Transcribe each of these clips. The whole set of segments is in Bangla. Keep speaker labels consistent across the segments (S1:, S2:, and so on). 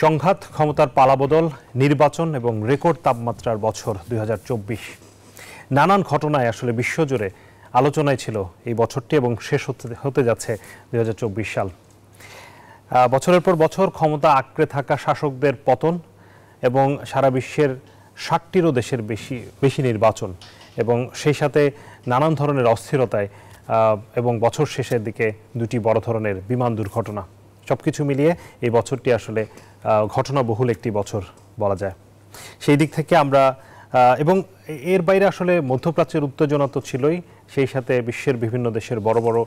S1: সংঘাত, ক্ষমতার পালাবদল, নির্বাচন এবং রেকর্ড তাপমাত্রার বছর ২০২৪। নানান ঘটনায় আসলে বিশ্বজুড়ে আলোচনায় ছিল এই বছরটি এবং শেষ হতে যাচ্ছে ২০২৪ সাল। বছরের পর বছর ক্ষমতা আঁকড়ে থাকা শাসকদের পতন এবং সারা বিশ্বের ৬০টিরও দেশের বেশি নির্বাচন এবং সেই সাথে নানান ধরনের অস্থিরতায় এবং বছর শেষের দিকে দুটি বড় ধরনের বিমান দুর্ঘটনা, সবকিছু মিলিয়ে এই বছরটি আসলে ঘটনাবহুল একটি বছর বলা যায়। সেই দিক থেকে আমরা এবং এর বাইরে আসলে মধ্যপ্রাচ্যের উত্তেজনা তো ছিলই, সেই সাথে বিশ্বের বিভিন্ন দেশের বড় বড়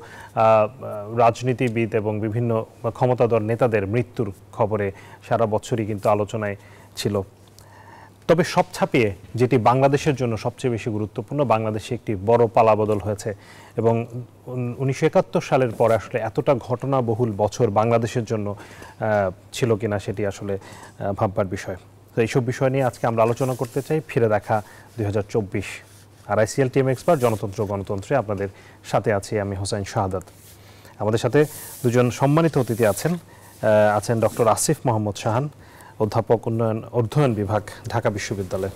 S1: রাজনীতিবিদ এবং বিভিন্ন ক্ষমতাধর নেতাদের মৃত্যুর খবরে সারা বছরই কিন্তু আলোচনায় ছিল। তবে সব ছাপিয়ে যেটি বাংলাদেশের জন্য সবচেয়ে বেশি গুরুত্বপূর্ণ, বাংলাদেশে একটি বড় পালাবদল হয়েছে এবং ১৯৭১ সালের পরে আসলে এতটা ঘটনাবহুল বছর বাংলাদেশের জন্য ছিল কিনা সেটি আসলে ভাববার বিষয়। তো এইসব বিষয় নিয়ে আজকে আমরা আলোচনা করতে চাই। ফিরে দেখা ২০২৪ আর আইসিএল টিম এক্সপার্ট জনতন্ত্র গণতন্ত্রে আপনাদের সাথে আছি আমি হোসাইন শাহাদাত। আমাদের সাথে দুজন সম্মানিত অতিথি আছেন ডক্টর আসিফ মোহাম্মদ শাহান, অধ্যাপক অধ্যয়ন বিভাগ, ঢাকা বিশ্ববিদ্যালয়।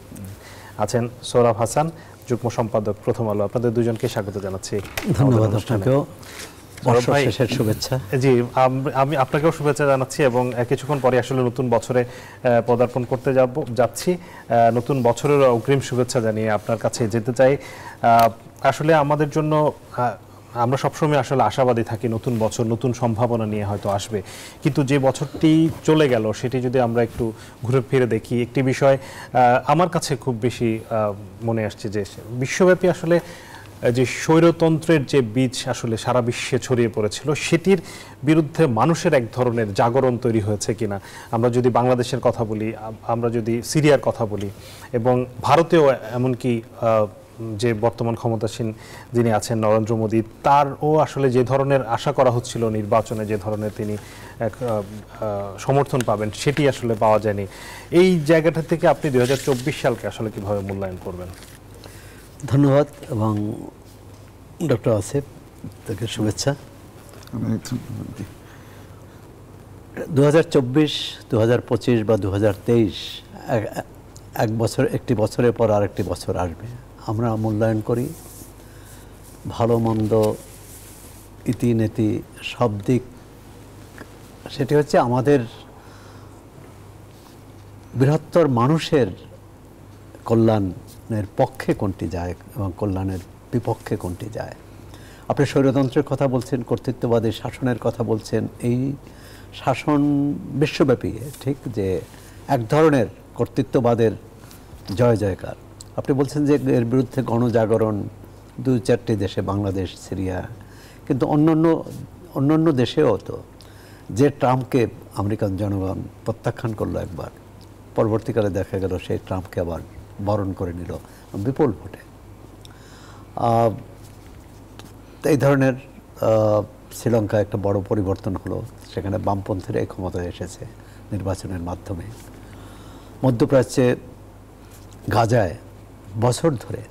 S1: আছেন সৌরভ হাসান, যুগ্ম সম্পাদক, প্রথম আলো। আপনাদের দুজনকে স্বাগত জানাচ্ছি।
S2: ধন্যবাদ। আপনাকেও শেষের শুভেচ্ছা।
S1: জি, আমি আপনাকেও শুভেচ্ছা জানাচ্ছি এবং কিছুক্ষণ পরে আসলে নতুন বছরে পদার্পণ করতে যাচ্ছি। নতুন বছরের অগ্রিম শুভেচ্ছা জানিয়ে আপনার কাছে যেতে চাই। আসলে আমাদের জন্য আমরা সবসময় আসলে আশাবাদী থাকি, নতুন বছর নতুন সম্ভাবনা নিয়ে হয়তো আসবে, কিন্তু যে বছরটি চলে গেল সেটি যদি আমরা একটু ঘুরে ফিরে দেখি, একটি বিষয় আমার কাছে খুব বেশি মনে আসছে যে বিশ্বব্যাপী আসলে যে স্বৈরতন্ত্রের যে বীজ আসলে সারা বিশ্বে ছড়িয়ে পড়েছিল সেটির বিরুদ্ধে মানুষের এক ধরনের জাগরণ তৈরি হয়েছে কিনা। আমরা যদি বাংলাদেশের কথা বলি, আমরা যদি সিরিয়ার কথা বলি এবং ভারতেও এমনকি যে বর্তমান ক্ষমতাসীন যিনি আছেন নরেন্দ্র মোদী, তারও আসলে যে ধরনের আশা করা হচ্ছিল নির্বাচনে, যে ধরনের তিনি সমর্থন পাবেন সেটি আসলে পাওয়া যায়নি। এই জায়গাটা থেকে আপনি ২০২৪ সালকে আসলে কিভাবে মূল্যায়ন করবেন?
S2: ধন্যবাদ এবং ডক্টর আসিফ, তাকে শুভেচ্ছা। ২০২৪, ২০২৫ বা ২০২৩ এক বছর, একটি বছরের পর আরেকটি বছর আসবে। আমরা মূল্যায়ন করি ভালো মন্দ ইতিনীতি সব দিক। সেটি হচ্ছে আমাদের বৃহত্তর মানুষের কল্যাণের পক্ষে কোনটি যায় এবং কল্যাণের বিপক্ষে কোনটি যায়। আপনি স্বৈরতন্ত্রের কথা বলছেন, কর্তৃত্ববাদী শাসনের কথা বলছেন। এই শাসন বিশ্বব্যাপী ঠিক যে এক ধরনের কর্তৃত্ববাদের জয় জয়কার। আপনি বলছেন যে এর বিরুদ্ধে গণজাগরণ ২-৪টি দেশে, বাংলাদেশ, সিরিয়া, কিন্তু অন্যান্য দেশেও তো যে ট্রাম্পকে আমেরিকান জনগণ প্রত্যাখ্যান করলো একবার, পরবর্তীকালে দেখা গেল সেই ট্রাম্পকে আবার বরণ করে নিল বিপুল ভোটে। এই ধরনের শ্রীলঙ্কায় একটা বড় পরিবর্তন হলো, সেখানে বামপন্থীরা এই ক্ষমতায় এসেছে নির্বাচনের মাধ্যমে। মধ্যপ্রাচ্যে গাজায় বছর ধরে,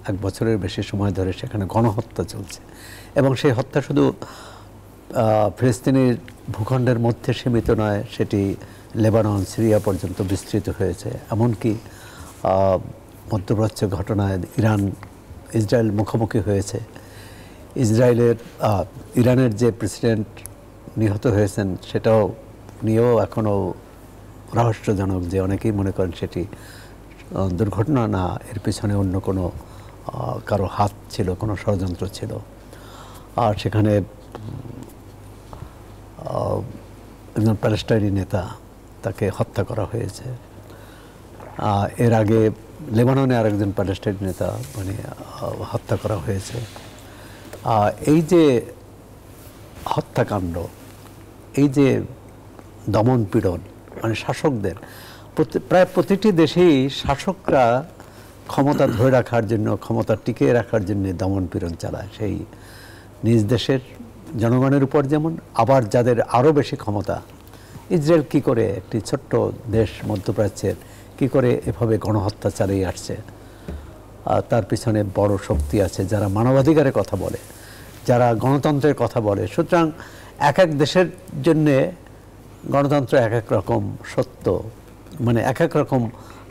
S2: এক বছরের বেশি সময় ধরে সেখানে গণহত্যা চলছে এবং সেই হত্যা শুধু ফিলিস্তিনের ভূখণ্ডের মধ্যে সীমিত নয়, সেটি লেবানন, সিরিয়া পর্যন্ত বিস্তৃত হয়েছে। এমনকি মধ্যপ্রাচ্য ঘটনায় ইরান ইসরায়েল মুখোমুখি হয়েছে। ইরানের যে প্রেসিডেন্ট নিহত হয়েছেন সেটাও নিয়েও এখনও রহস্যজনক, যে অনেকেই মনে করেন সেটি দুর্ঘটনা না, এর পিছনে অন্য কোনো কারো হাত ছিল, কোনো ষড়যন্ত্র ছিল। আর সেখানে একজন প্যালেস্টাইনি নেতা, তাকে হত্যা করা হয়েছে। এর আগে লেবাননে আরেকজন প্যালেস্টাইনি নেতা হত্যা করা হয়েছে। এই যে হত্যাকাণ্ড, এই যে দমন পীড়ন, শাসকদের প্রায় প্রতিটি দেশেই শাসকরা ক্ষমতা ধরে রাখার জন্য, ক্ষমতা টিকিয়ে রাখার জন্য দমন পীড়ন চালায়। সেই নিজ দেশের জনগণের উপর যেমন, আবার যাদের আরও বেশি ক্ষমতা, ইসরায়েল কি করে, একটি ছোট্ট দেশ মধ্যপ্রাচ্যের, কি করে এভাবে গণহত্যা চালিয়ে আসছে। তার পিছনে বড় শক্তি আছে যারা মানবাধিকারের কথা বলে, যারা গণতন্ত্রের কথা বলে। সুতরাং এক এক দেশের জন্যে গণতন্ত্র এক এক রকম সত্য, মানে এক এক রকম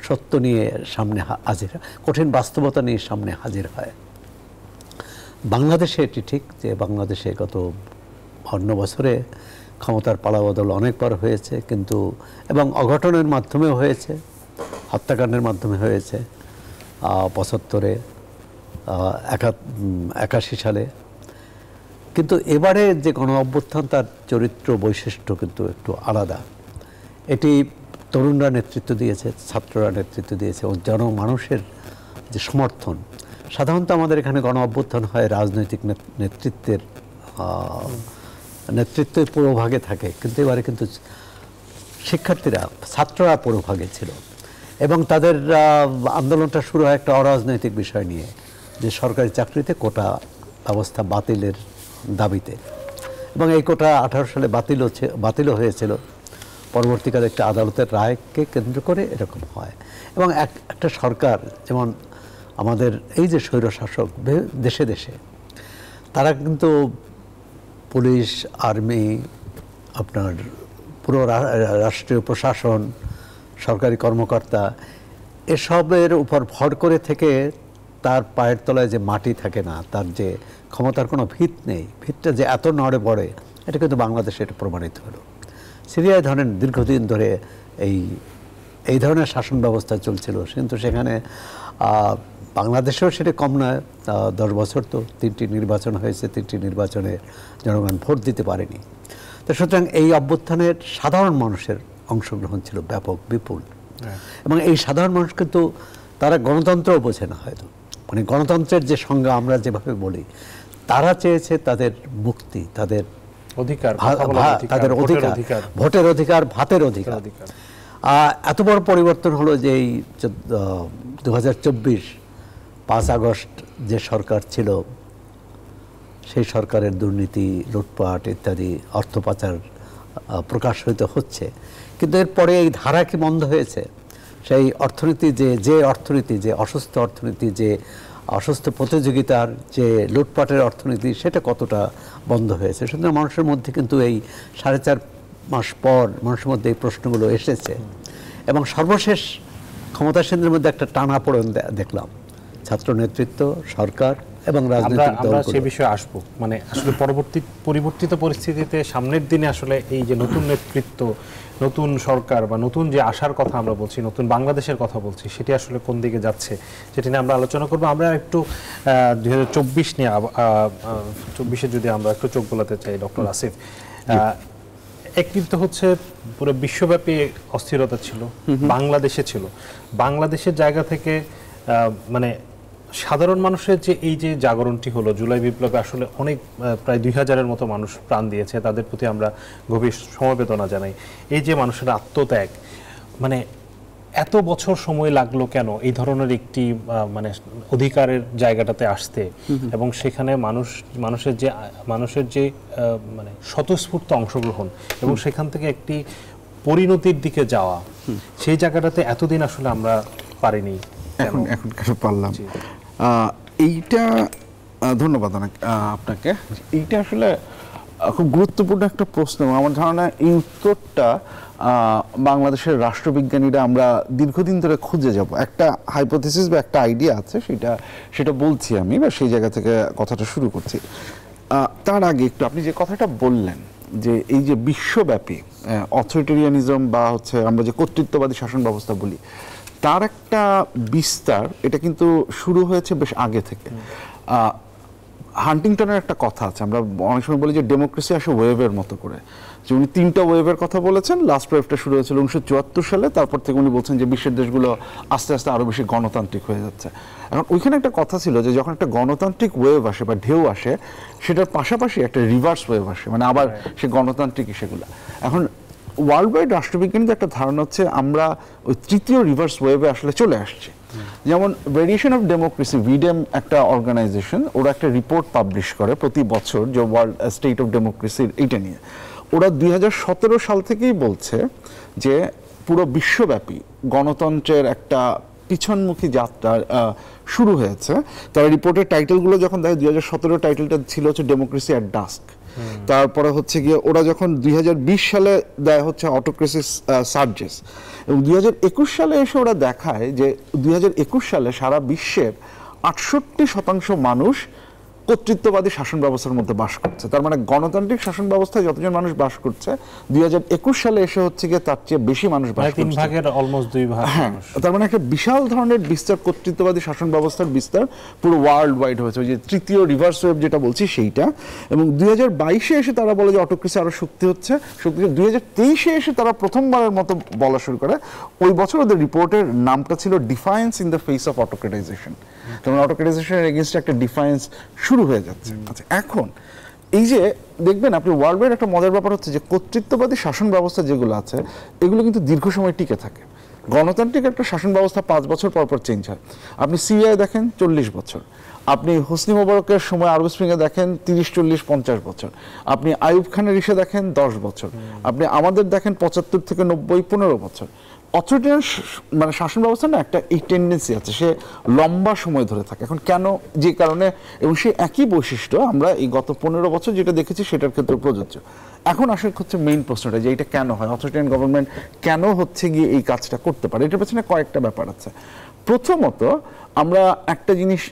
S2: সত্য নিয়ে সামনে হাজির, কঠিন বাস্তবতা নিয়ে সামনে হাজির হয়। বাংলাদেশে এটি ঠিক যে বাংলাদেশে গত 52 বছরে ক্ষমতার পালাবদল অনেকবার হয়েছে, কিন্তু এবং অঘটনের মাধ্যমেও হয়েছে, হত্যাকাণ্ডের মাধ্যমে হয়েছে 75-এ, 81 সালে। কিন্তু এবারে যে গণ অভ্যুত্থান তার চরিত্র বৈশিষ্ট্য কিন্তু একটু আলাদা। এটি তরুণরা নেতৃত্ব দিয়েছে, ছাত্ররা নেতৃত্ব দিয়েছে ও জনমানুষের যে সমর্থন। সাধারণত আমাদের এখানে গণ অভ্যুত্থান হয় রাজনৈতিক নেতৃত্বের পুরোভাগে থাকে, কিন্তু এবারে কিন্তু শিক্ষার্থীরা, ছাত্ররা পুরোভাগে ছিল এবং তাদের আন্দোলনটা শুরু হয় একটা অরাজনৈতিক বিষয় নিয়ে, যে সরকারি চাকরিতে কোটা ব্যবস্থা বাতিলের দাবিতে। এবং এই কোটা 18 সালে বাতিলও হয়েছিল, পরবর্তীকালে একটা আদালতের রায়কে কেন্দ্র করে এরকম হয়। এবং একটা সরকার, যেমন আমাদের এই যে স্বৈরশাসক দেশে দেশে, তারা কিন্তু পুলিশ, আর্মি, আপনার পুরো রাষ্ট্রীয় প্রশাসন, সরকারি কর্মকর্তা, এসবের উপর ভর করে থেকে তার পায়ের তলায় যে মাটি থাকে না, তার যে ক্ষমতার কোনো ভিত নেই, ভিতটা যে এত নড়ে পড়ে, এটা কিন্তু বাংলাদেশে এটা প্রমাণিত হলো। সিরিয়ায় ধরেন দীর্ঘদিন ধরে এই ধরনের শাসন ব্যবস্থা চলছিল, কিন্তু সেখানে বাংলাদেশেও সেটা কম নয়। 10 বছর তো 3টি নির্বাচন হয়েছে, 3টি নির্বাচনে জনগণ ভোট দিতে পারেনি। তো সুতরাং এই অভ্যুত্থানের সাধারণ মানুষের অংশগ্রহণ ছিল ব্যাপক, বিপুল। এবং এই সাধারণ মানুষ কিন্তু তারা গণতন্ত্রও বোঝে না হয়তো, মানে গণতন্ত্রের যে সংজ্ঞা আমরা যেভাবে বলি, তারা চেয়েছে তাদের মুক্তি, তাদের
S1: অধিকার,
S2: তাদের অধিকার, ভোটের অধিকার, ভাতের অধিকার। এত বড় পরিবর্তন হলো যে এই 2024 5 আগস্ট যে সরকার ছিল, সেই সরকারের দুর্নীতি, লুটপাট ইত্যাদি, অর্থ পাচার প্রকাশ হইতে হচ্ছে। কিন্তু এরপরে এই ধারা কি বন্ধ হয়েছে? সেই অর্থনীতি যে অসুস্থ অর্থনীতি, যে অসুস্থ প্রতিযোগিতার, যে লুটপাটের অর্থনীতি, সেটা কতটা বন্ধ হয়েছে? সুতরাং মানুষের মধ্যে কিন্তু এই 4.5 মাস পর মানুষের মধ্যে এই প্রশ্নগুলো এসেছে। এবং সর্বশেষ ক্ষমতাসীনদের মধ্যে একটা টানাপোড়েন দেখলাম, ছাত্র নেতৃত্ব, সরকার এবং রাজনৈতিক দল।
S1: আমরা সে বিষয়ে আসবো, মানে আসলে পরিবর্তিত পরিস্থিতিতে সামনের দিনে আসলে এই যে নতুন নেতৃত্ব, নতুন সরকার বা নতুন যে আশার কথা আমরা বলছি, নতুন বাংলাদেশের কথা বলছি, সেটি আসলে কোন দিকে যাচ্ছে সেটি নিয়ে আমরা আলোচনা করবো। আমরা একটু 2024 নিয়ে 24-এ যদি আমরা একটু চোখ বোলাতে চাই, ডক্টর আসিফ, একটি তো হচ্ছে পুরো বিশ্বব্যাপী অস্থিরতা ছিল, বাংলাদেশে ছিল। বাংলাদেশের জায়গা থেকে মানে সাধারণ মানুষের যে এই যে জাগরণটি হলো জুলাই বিপ্লবে, আসলে অনেক প্রায় 2000-এর মতো মানুষ প্রাণ দিয়েছে, তাদের প্রতি আমরা গভীর সমবেদনা জানাই। এই যে মানুষের আত্মত্যাগ, মানে এত বছর সময় লাগলো কেন এই ধরনের একটি মানে অধিকারের জায়গাটাতে আসতে, এবং সেখানে মানুষের যে মানে স্বতঃস্ফূর্ত অংশগ্রহণ এবং সেখান থেকে একটি পরিণতির দিকে যাওয়া, সেই জায়গাটাতে এতদিন আসলে আমরা পারিনি।
S3: এখন কেন পারলাম? এইটা ধন্যবাদ আপনাকে। এইটা আসলে খুব গুরুত্বপূর্ণ একটা প্রশ্ন। আমার ধারণা এই উত্তরটা বাংলাদেশের রাষ্ট্রবিজ্ঞানীরা আমরা দীর্ঘদিন ধরে খুঁজে যাব। একটা হাইপোথিসিস বা একটা আইডিয়া আছে, সেটা বলছি আমি, বা সেই জায়গা থেকে কথাটা শুরু করছি। তার আগে একটু আপনি যে কথাটা বললেন যে এই যে বিশ্বব্যাপী অথরিটেরিয়ানিজম বা হচ্ছে আমরা যে কর্তৃত্ববাদী শাসন ব্যবস্থা বলি, তার একটা বিস্তার, এটা কিন্তু শুরু হয়েছে বেশ আগে থেকে। হান্টিংটনের একটা কথা আছে, আমরা অনেক সময় বলি যে ডেমোক্রেসি আসে ওয়েভের মতো করে, যে উনি 3টা ওয়েভের কথা বলেছেন। লাস্ট ওয়েভটা শুরু হয়েছিল 1974 সালে, তারপর থেকে উনি বলছেন যে বিশ্বের দেশগুলো আস্তে আস্তে আরও বেশি গণতান্ত্রিক হয়ে যাচ্ছে। এখন ওইখানে একটা কথা ছিল যে যখন একটা গণতান্ত্রিক ওয়েভ আসে বা ঢেউ আসে, সেটার পাশাপাশি একটা রিভার্স ওয়েভ আসে, মানে আবার সে গণতান্ত্রিক সেগুলো। এখন ওয়ার্ল্ড ওয়াইড রাষ্ট্রবিজ্ঞানীদের একটা ধারণা হচ্ছে আমরা ওই তৃতীয় রিভার্স ওয়েভে আসলে চলে আসছি। যেমন ভেরিয়েশন অফ ডেমোক্রেসি, ভিডেম একটা অর্গানাইজেশন, ওরা একটা রিপোর্ট পাবলিশ করে প্রতি বছর, যে ওয়ার্ল্ড স্টেট অফ ডেমোক্রেসির এইটা নিয়ে। ওরা 2017 সাল থেকেই বলছে যে পুরো বিশ্বব্যাপী গণতন্ত্রের একটা পিছনমুখী যাত্রা শুরু হয়েছে। তারা রিপোর্টের টাইটেলগুলো যখন দেখে 2017 টাইটেলটা ছিল হচ্ছে ডেমোক্রেসি অ্যাট ডাস্ক, তারপরে হচ্ছে গিয়ে ওরা যখন 2020 সালে দেয় হচ্ছে অটোক্রেসি সার্জেস, এবং 2021 সালে এসে ওরা দেখায় যে 2021 সালে সারা বিশ্বের 68% মানুষ কর্তৃত্ববাদী শাসন ব্যবস্থার মধ্যে বাস করছে। তার মানে গণতান্ত্রিক শাসন ব্যবস্থায় যতজন মানুষ বাস করছে 2021 সালে এসে হচ্ছে গিয়ে তার চেয়ে বেশি মানুষ বাস করছে,
S1: 3 ভাগের অলমোস্ট 2 ভাগ।
S3: হ্যাঁ, তার মানে একটা বিশাল ধরনের বিস্তার, কর্তৃত্ববাদী শাসন ব্যবস্থার বিস্তার পুরো ওয়ার্ল্ড ওয়াইড হয়েছে, ওই যে তৃতীয় রিভার্স ওয়েভ যেটা বলছি সেইটা। এবং 2022-এ এসে তারা বলে যে অটোক্রেসি আরো শক্তি হচ্ছে। 2023-এ এসে তারা প্রথমবারের মতো বলা শুরু করে, ওই বছর ওদের রিপোর্টের নামটা ছিল defiance in the face of autocratization. তখন অটোক্রেটাইজেশনের এগেইনস্টে একটা ডিফায়েন্স শুরু হয়ে যাচ্ছে। আচ্ছা, এখন এই যে দেখবেন আপনি ওয়ার্ল্ড ওয়াইড একটা মজার ব্যাপার হচ্ছে যে কর্তৃত্ববাদী শাসন ব্যবস্থা যেগুলো আছে এগুলো কিন্তু দীর্ঘ সময় টিকে থাকে। গণতান্ত্রিক একটা শাসন ব্যবস্থা 5 বছর পর পর চেঞ্জ হয়। আপনি সিরিয়ায় দেখেন 40 বছর, আপনি হোসনি মোবারকের সময় আরব স্প্রিংয়ে দেখেন 30, 40, 50 বছর, আপনি আইয়ুব খানের ইসে দেখেন 10 বছর, আপনি আমাদের দেখেন 75 থেকে 90, 15 বছর। অথরিটেরিয়ান মানে শাসন ব্যবস্থা না একটা এই টেন্ডেন্সি আছে, সে লম্বা সময় ধরে থাকে। এখন কেন, যে কারণে, এবং সেই একই বৈশিষ্ট্য আমরা এই গত 15 বছর যেটা দেখেছি সেটার ক্ষেত্রে প্রযোজ্য। এখন আসলে হচ্ছে মেইন প্রশ্নটা যে এটা কেন হয়, অথরিটেরিয়ান গভর্নমেন্ট কেন হচ্ছে গিয়ে এই কাজটা করতে পারে। এটার পেছনে কয়েকটা ব্যাপার আছে। প্রথমত আমরা একটা জিনিস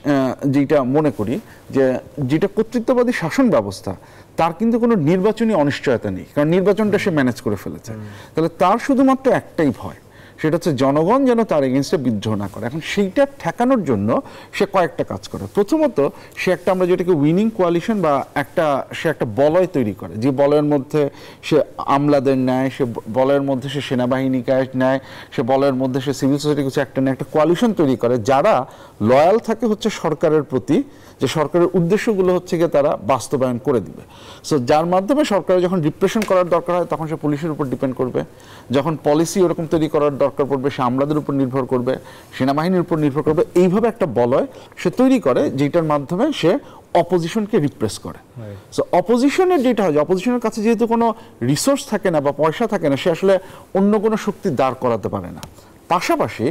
S3: যেটা মনে করি যে যেটা কর্তৃত্ববাদী শাসন ব্যবস্থা তার কিন্তু কোনো নির্বাচনী অনিশ্চয়তা নেই, কারণ নির্বাচনটা সে ম্যানেজ করে ফেলেছে। তাহলে তার শুধুমাত্র একটাই ভয়, সেটা হচ্ছে জনগণ যেন তার এগেইনস্টে বিদ্রোহ না করে। এখন সেইটা ঠেকানোর জন্য সে কয়েকটা কাজ করে। প্রথমত সে একটা, আমরা যেটাকে উইনিং কোয়ালিশন বা সে একটা বলয় তৈরি করে, যে বলয়ের মধ্যে সে আমলাদের নেয়, সে বলয়ের মধ্যে সে সেনাবাহিনীকে নেয়, সে বলয়ের মধ্যে সে সিভিল সোসাইটি কিছু একটা নেয়, একটা কোয়ালিশন তৈরি করে যারা লয়াল থাকে হচ্ছে সরকারের প্রতি, যে সরকারের উদ্দেশ্যগুলো হচ্ছে গিয়ে তারা বাস্তবায়ন করে দিবে। সো যার মাধ্যমে সরকারের যখন রিপ্রেশন করার দরকার হয় তখন সে পুলিশের উপর ডিপেন্ড করবে, যখন পলিসি ওরকম তৈরি করার দরকার পড়বে সে আমলাদের উপর নির্ভর করবে, সেনাবাহিনীর উপর নির্ভর করবে। এইভাবে একটা বলয় সে তৈরি করে যেটার মাধ্যমে সে অপোজিশনকে রিপ্রেস করে। সো অপোজিশনের যেটা হয়, অপোজিশনের কাছে যেহেতু কোনো রিসোর্স থাকে না বা পয়সা থাকে না, সে আসলে অন্য কোনো শক্তি দাঁড় করাতে পারে না। পাশাপাশি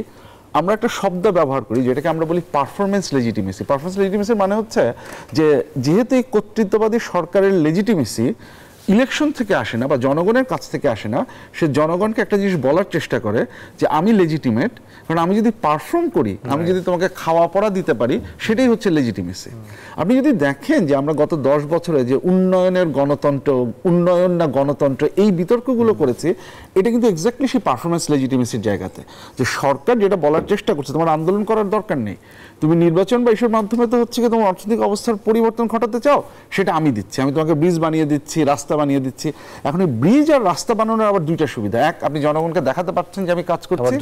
S3: আমরা একটা শব্দ ব্যবহার করি যেটাকে আমরা বলি পারফরমেন্স লেজিটিমেসি। পারফরমেন্স লেজিটিমেসির মানে হচ্ছে যে যেহেতু এই কর্তৃত্ববাদী সরকারের লেজিটিমেসি ইলেকশন থেকে আসে না বা জনগণের কাছ থেকে আসে না, সে জনগণকে একটা জিনিস বলার চেষ্টা করে যে আমি লেজিটিমেট, কারণ আমি যদি পারফর্ম করি, আমি যদি তোমাকে খাওয়া পড়া দিতে পারি, সেটাই হচ্ছে লেজিটিমেসি। আপনি যদি দেখেন যে আমরা গত 10 বছরে যে উন্নয়নের গণতন্ত্র, উন্নয়ন না গণতন্ত্র, এই বিতর্কগুলো করেছি, এটা কিন্তু এক্স্যাক্টলি সেই পারফরমেন্স লেজিটিমেসির জায়গাতে, যে সরকার যেটা বলার চেষ্টা করছে তোমার আন্দোলন করার দরকার নেই, তুমি নির্বাচন বা এসবের মাধ্যমে তো হচ্ছে কি তোমার অর্থনৈতিক অবস্থার পরিবর্তন ঘটাতে চাও, সেটা আমি দিচ্ছি, আমি তোমাকে ব্রিজ বানিয়ে দিচ্ছি, রাস্তা বানিয়ে দিচ্ছি। এখন এই ব্রিজ আর রাস্তা বানানোর আবার দুইটা সুবিধা, এক আপনি জনগণকে দেখাতে পারছেন যে আমি কাজ করছি,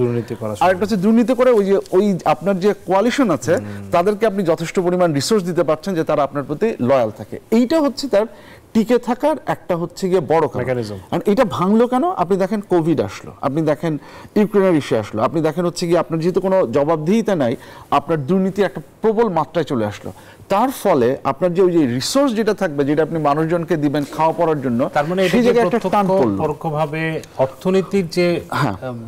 S3: আর একটা হচ্ছে দুর্নীতি করে ওই আপনার যে কোয়ালিশন আছে তাদেরকে আপনি যথেষ্ট পরিমাণ রিসোর্স দিতে পারছেন যে তারা আপনার প্রতি লয়াল থাকে। এইটা হচ্ছে তার টিকে থাকার একটা হচ্ছে গিয়ে বড় মেকানিজম। এটা ভাঙলো কেন? আপনি দেখেন কোভিড আসলো, আপনি দেখেন ইউক্রেনের ইস্যু আসলো, আপনি দেখেন হচ্ছে গিয়ে আপনার যেহেতু কোনো জবাবদিহিতা নাই, আপনার দুর্নীতি একটা প্রবল মাত্রায় চলে আসলো। তার ফলে আপনার যে ওই যে রিসোর্স যেটা থাকবে, যেটা আপনি মানুষজনকে দিবেন খাওয়া পড়ার জন্য,
S1: তার মানে
S3: সেই জায়গায় একটা টান পড়লো।
S1: পরোক্ষভাবে অর্থনীতির যে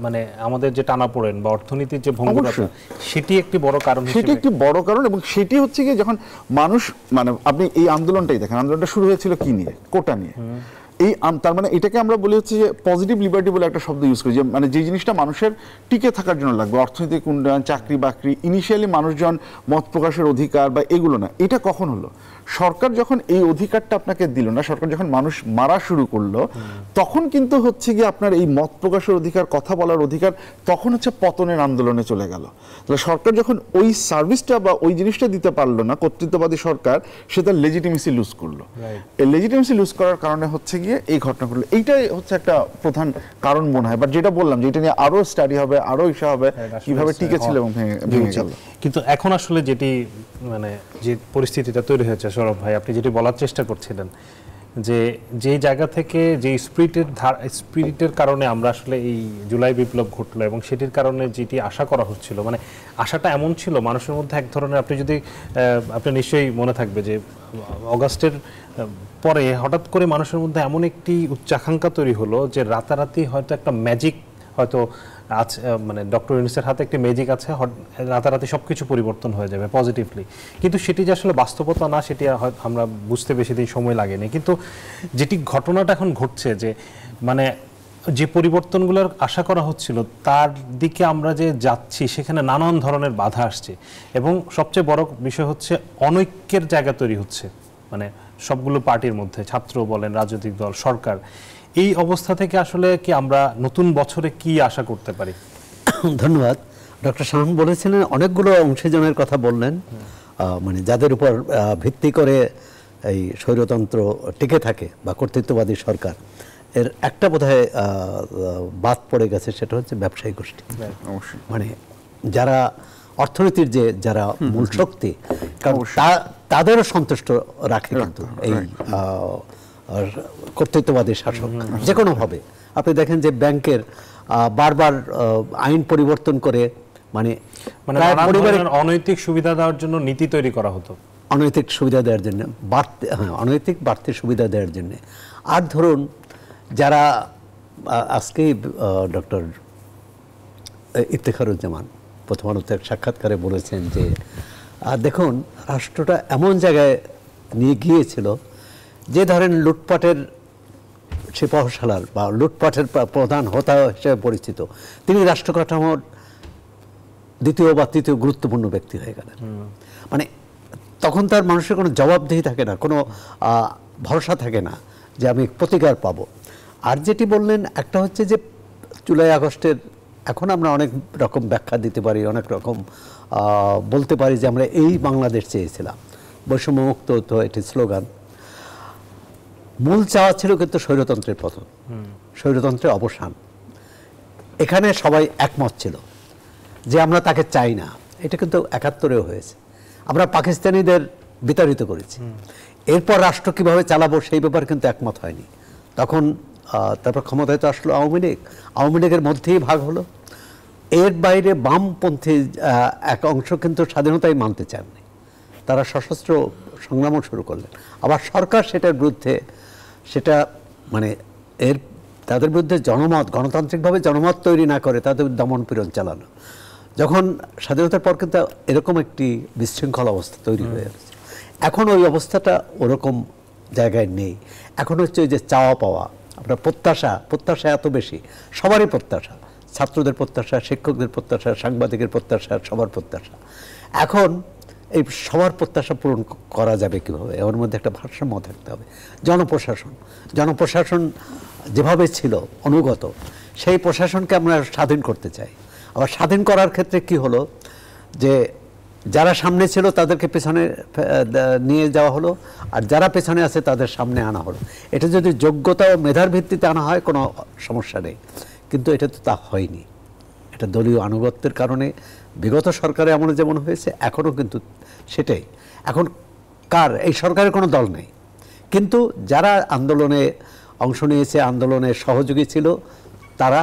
S1: মানে আমাদের যে টানাপোড়েন বা অর্থনীতির যে ভঙ্গুরতা, সেটি একটি বড় কারণ,
S3: সেটি একটি বড় কারণ। এবং সেটি হচ্ছে গিয়ে যখন মানুষ, মানে আপনি এই আন্দোলনটাই দেখেন, আন্দোলনটা শুরু হয়েছিল কি নিয়ে? কোটা নিয়ে। এই তার মানে এটাকে আমরা বলি হচ্ছে যে পজিটিভ লিবার্টি বলে একটা শব্দ ইউজ করি, যে মানে যে জিনিসটা মানুষের টিকে থাকার জন্য লাগবে, অর্থনৈতিক উন্নয়ন, চাকরি বাকরি, ইনিশিয়ালি মানুষজন মত প্রকাশের অধিকার বা এগুলো না। এটা কখন হলো? সরকার যখন এই অধিকারটা আপনাকে দিল না, সরকার যখন মানুষ মারা শুরু করলো, তখন কিন্তু হচ্ছে গিয়ে আপনার এই মত প্রকাশের অধিকার, কথা বলার অধিকার, তখন হচ্ছে পতনের আন্দোলনে চলে গেল। তাহলে সরকার যখন ওই সার্ভিসটা বা ওই জিনিসটা দিতে পারলো না, কর্তৃত্ববাদী সরকার, সে তার লেজিটিমেসি লুজ করলো। এই লেজিটিমেসি লুজ করার কারণে হচ্ছে গিয়ে এই ঘটনা ঘটলো। এইটাই হচ্ছে একটা প্রধান কারণ মনে হয়। বাট যেটা বললাম যে এটা নিয়ে আরো স্টাডি হবে, আরো ইস্যা হবে, কিভাবে টিকে ছিল এবং ভেঙে গেল।
S1: কিন্তু এখন আসলে যেটি মানে যে পরিস্থিতিটা তৈরি হয়েছে, সৌরভ ভাই আপনি যেটি বলার চেষ্টা করছিলেন, যে জায়গা থেকে যে স্পিরিটের কারণে আমরা আসলে এই জুলাই বিপ্লব ঘটলো এবং সেটির কারণে যেটি আশা করা হচ্ছিল, মানে আশাটা এমন ছিল মানুষের মধ্যে এক ধরনের, আপনি নিশ্চয়ই মনে থাকবে যে অগাস্টের পরে হঠাৎ করে মানুষের মধ্যে এমন একটি উচ্চাকাঙ্ক্ষা তৈরি হলো যে রাতারাতি হয়তো একটা ম্যাজিক হয়তো আজ মানে ডক্টর ইউনূসের হাতে একটি ম্যাজিক আছে, রাতারাতি সবকিছু পরিবর্তন হয়ে যাবে পজিটিভলি, কিন্তু সেটি যে আসলে বাস্তবতা না সেটি আমরা বুঝতে বেশি দিন সময় লাগেনি। কিন্তু যেটি ঘটনাটা এখন ঘটছে যে মানে যে পরিবর্তনগুলোর আশা করা হচ্ছিল তার দিকে আমরা যে যাচ্ছি সেখানে নানান ধরনের বাধা আসছে, এবং সবচেয়ে বড় বিষয় হচ্ছে অনৈক্যের জায়গা তৈরি হচ্ছে, মানে সবগুলো পার্টির মধ্যে, ছাত্র বলেন, রাজনৈতিক দল, সরকার। এই অবস্থা থেকে আসলে কি আমরা নতুন বছরে কি আশা করতে পারি?
S2: ধন্যবাদ। ডক্টর শাহন বলেছিলেন, অনেকগুলো অংশীজনের কথা বললেন, মানে যাদের উপর ভিত্তি করে এই স্বৈরতন্ত্র টিকে থাকে বা কর্তৃত্ববাদী সরকার, এর একটা বোধহয় বাদ পড়ে গেছে, সেটা হচ্ছে ব্যবসায়ী গোষ্ঠী।
S3: অবশ্যই,
S2: মানে যারা অর্থনীতির যে যারা মূল শক্তি, কারণ তাদেরও সন্তুষ্ট রাখে কিন্তু এই কর্তৃত্ববাদী শাসক যে কোনোভাবে। আপনি দেখেন যে ব্যাংকের বারবার আইন পরিবর্তন করে মানে
S1: পরিবারের অনৈতিক সুবিধা দেওয়ার জন্য নীতি তৈরি করা হতো,
S2: অনৈতিক সুবিধা দেওয়ার জন্য, অনৈতিক বাড়তি সুবিধা দেওয়ার জন্য। আর ধরুন যারা আজকেই ডক্টর ইফতেখারুজ্জামান প্রথম আলোতে এক সাক্ষাৎকারে বলেছেন যে দেখুন রাষ্ট্রটা এমন জায়গায় নিয়ে গিয়েছিল যে ধরেন লুটপাটের সিপাহসালার বা লুটপাটের প্রধান হোতা হিসেবে পরিচিত তিনি রাষ্ট্র কাঠামোর দ্বিতীয় বা তৃতীয় গুরুত্বপূর্ণ ব্যক্তি হয়ে গেলেন। মানে তখন তার মানুষের কোনো জবাবদিহি থাকে না, কোনো ভরসা থাকে না যে আমি প্রতিকার পাবো। আর যেটি বললেন একটা হচ্ছে যে জুলাই আগস্টের, এখন আমরা অনেক রকম ব্যাখ্যা দিতে পারি, অনেক রকম বলতে পারি যে আমরা এই বাংলাদেশ চেয়েছিলাম, বৈষম্যমুক্ত তো এটি স্লোগান। মূল চাওয়া ছিল কিন্তু স্বৈরতন্ত্রের পতন, স্বৈরতন্ত্রের অবসান। এখানে সবাই একমত ছিল যে আমরা তাকে চাই না। এটা কিন্তু ৭১-এও হয়েছে, আমরা পাকিস্তানিদের বিতাড়িত করেছি। এরপর রাষ্ট্র কীভাবে চালাবো সেই ব্যাপার কিন্তু একমত হয়নি। তখন তারপর ক্ষমতায় তো আসলো আওয়ামী লীগ, আওয়ামী লীগের মধ্যেই ভাগ হলো। এর বাইরে বামপন্থী এক অংশ কিন্তু স্বাধীনতাই মানতে চাননি, তারা সশস্ত্র সংগ্রামও শুরু করলেন। আবার সরকার সেটার বিরুদ্ধে, সেটা মানে তাদের বিরুদ্ধে জনমত, গণতান্ত্রিকভাবে জনমত তৈরি না করে তাদের দমন পীড়ন চালানো। যখন স্বাধীনতার পর কিন্তু এরকম একটি বিশৃঙ্খল অবস্থা তৈরি হয়ে গেছে। এখন ওই অবস্থাটা ওরকম জায়গায় নেই। এখন হচ্ছে ওই যে চাওয়া পাওয়া, আপনার প্রত্যাশা এত বেশি, সবারই প্রত্যাশা, ছাত্রদের প্রত্যাশা, শিক্ষকদের প্রত্যাশা, সাংবাদিকের প্রত্যাশা, সবার প্রত্যাশা। এখন এই সবার প্রত্যাশা পূরণ করা যাবে কীভাবে? এর মধ্যে একটা ভারসাম্য থাকতে হবে। জনপ্রশাসন যেভাবে ছিল অনুগত, সেই প্রশাসনকে আমরা স্বাধীন করতে চাই। আবার স্বাধীন করার ক্ষেত্রে কি হলো যে যারা সামনে ছিল তাদেরকে পেছনে নিয়ে যাওয়া হলো, আর যারা পেছনে আছে তাদের সামনে আনা হলো। এটা যদি যোগ্যতা ও মেধার ভিত্তিতে আনা হয় কোনো সমস্যা নেই, কিন্তু এটা তো তা হয়নি। এটা দলীয় আনুগত্যের কারণে বিগত সরকারে আমলে যেমন হয়েছে এখনও কিন্তু সেটাই। এখন এই সরকারের কোনো দল নেই, কিন্তু যারা আন্দোলনে অংশ নিয়েছে, আন্দোলনের সহযোগী ছিল, তারা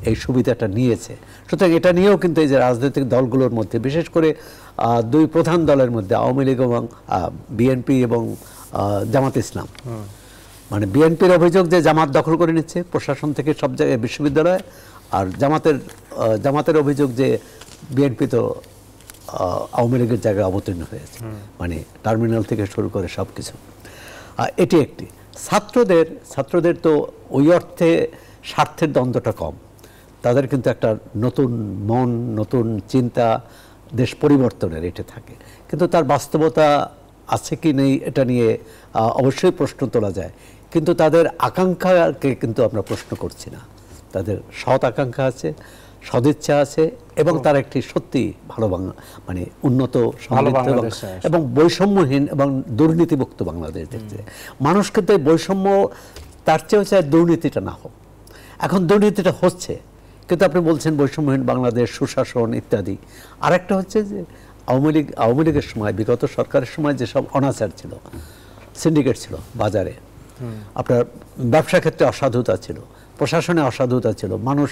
S2: এই সুবিধাটা নিয়েছে। সুতরাং এটা নিয়েও কিন্তু এই যে রাজনৈতিক দলগুলোর মধ্যে, বিশেষ করে দুই প্রধান দলের মধ্যে আওয়ামী লীগ এবং বিএনপি এবং জামাত ইসলাম, মানে বিএনপির অভিযোগ যে জামাত দখল করে নিচ্ছে প্রশাসন থেকে সব জায়গায়, বিশ্ববিদ্যালয়, আর জামাতের অভিযোগ যে বিএনপি তো আওয়ামী লীগের জায়গায় অবতীর্ণ হয়েছে, মানে টার্মিনাল থেকে শুরু করে সব কিছু। এটি একটি। ছাত্রদের তো ওই অর্থে স্বার্থের দ্বন্দ্বটা কম, তাদের কিন্তু একটা নতুন মন, নতুন চিন্তা, দেশ পরিবর্তনের এটা থাকে। কিন্তু তার বাস্তবতা আছে কি নেই এটা নিয়ে অবশ্যই প্রশ্ন তোলা যায়, কিন্তু তাদের আকাঙ্ক্ষাকে কিন্তু আমরা প্রশ্ন করছি না। তাদের সৎ আকাঙ্ক্ষা আছে, সদিচ্ছা আছে, এবং তার একটি সত্যি ভালো বাংলা, মানে উন্নত, সমৃদ্ধ এবং বৈষম্যহীন এবং দুর্নীতিমুক্ত বাংলাদেশ দেখতে। মানুষ কিন্তু এই বৈষম্য তার চেয়েও চায় দুর্নীতিটা না হোক। এখন দুর্নীতিটা হচ্ছে, কিন্তু আপনি বলছেন বৈষম্যহীন বাংলাদেশ, সুশাসন ইত্যাদি। আরেকটা হচ্ছে যে আওয়ামী লীগের সময়, বিগত সরকারের সময় যেসব অনাচার ছিল, সিন্ডিকেট ছিল বাজারে, আপনার ব্যবসা ক্ষেত্রে অসাধুতা ছিল, প্রশাসনে অসাধুতা ছিল, মানুষ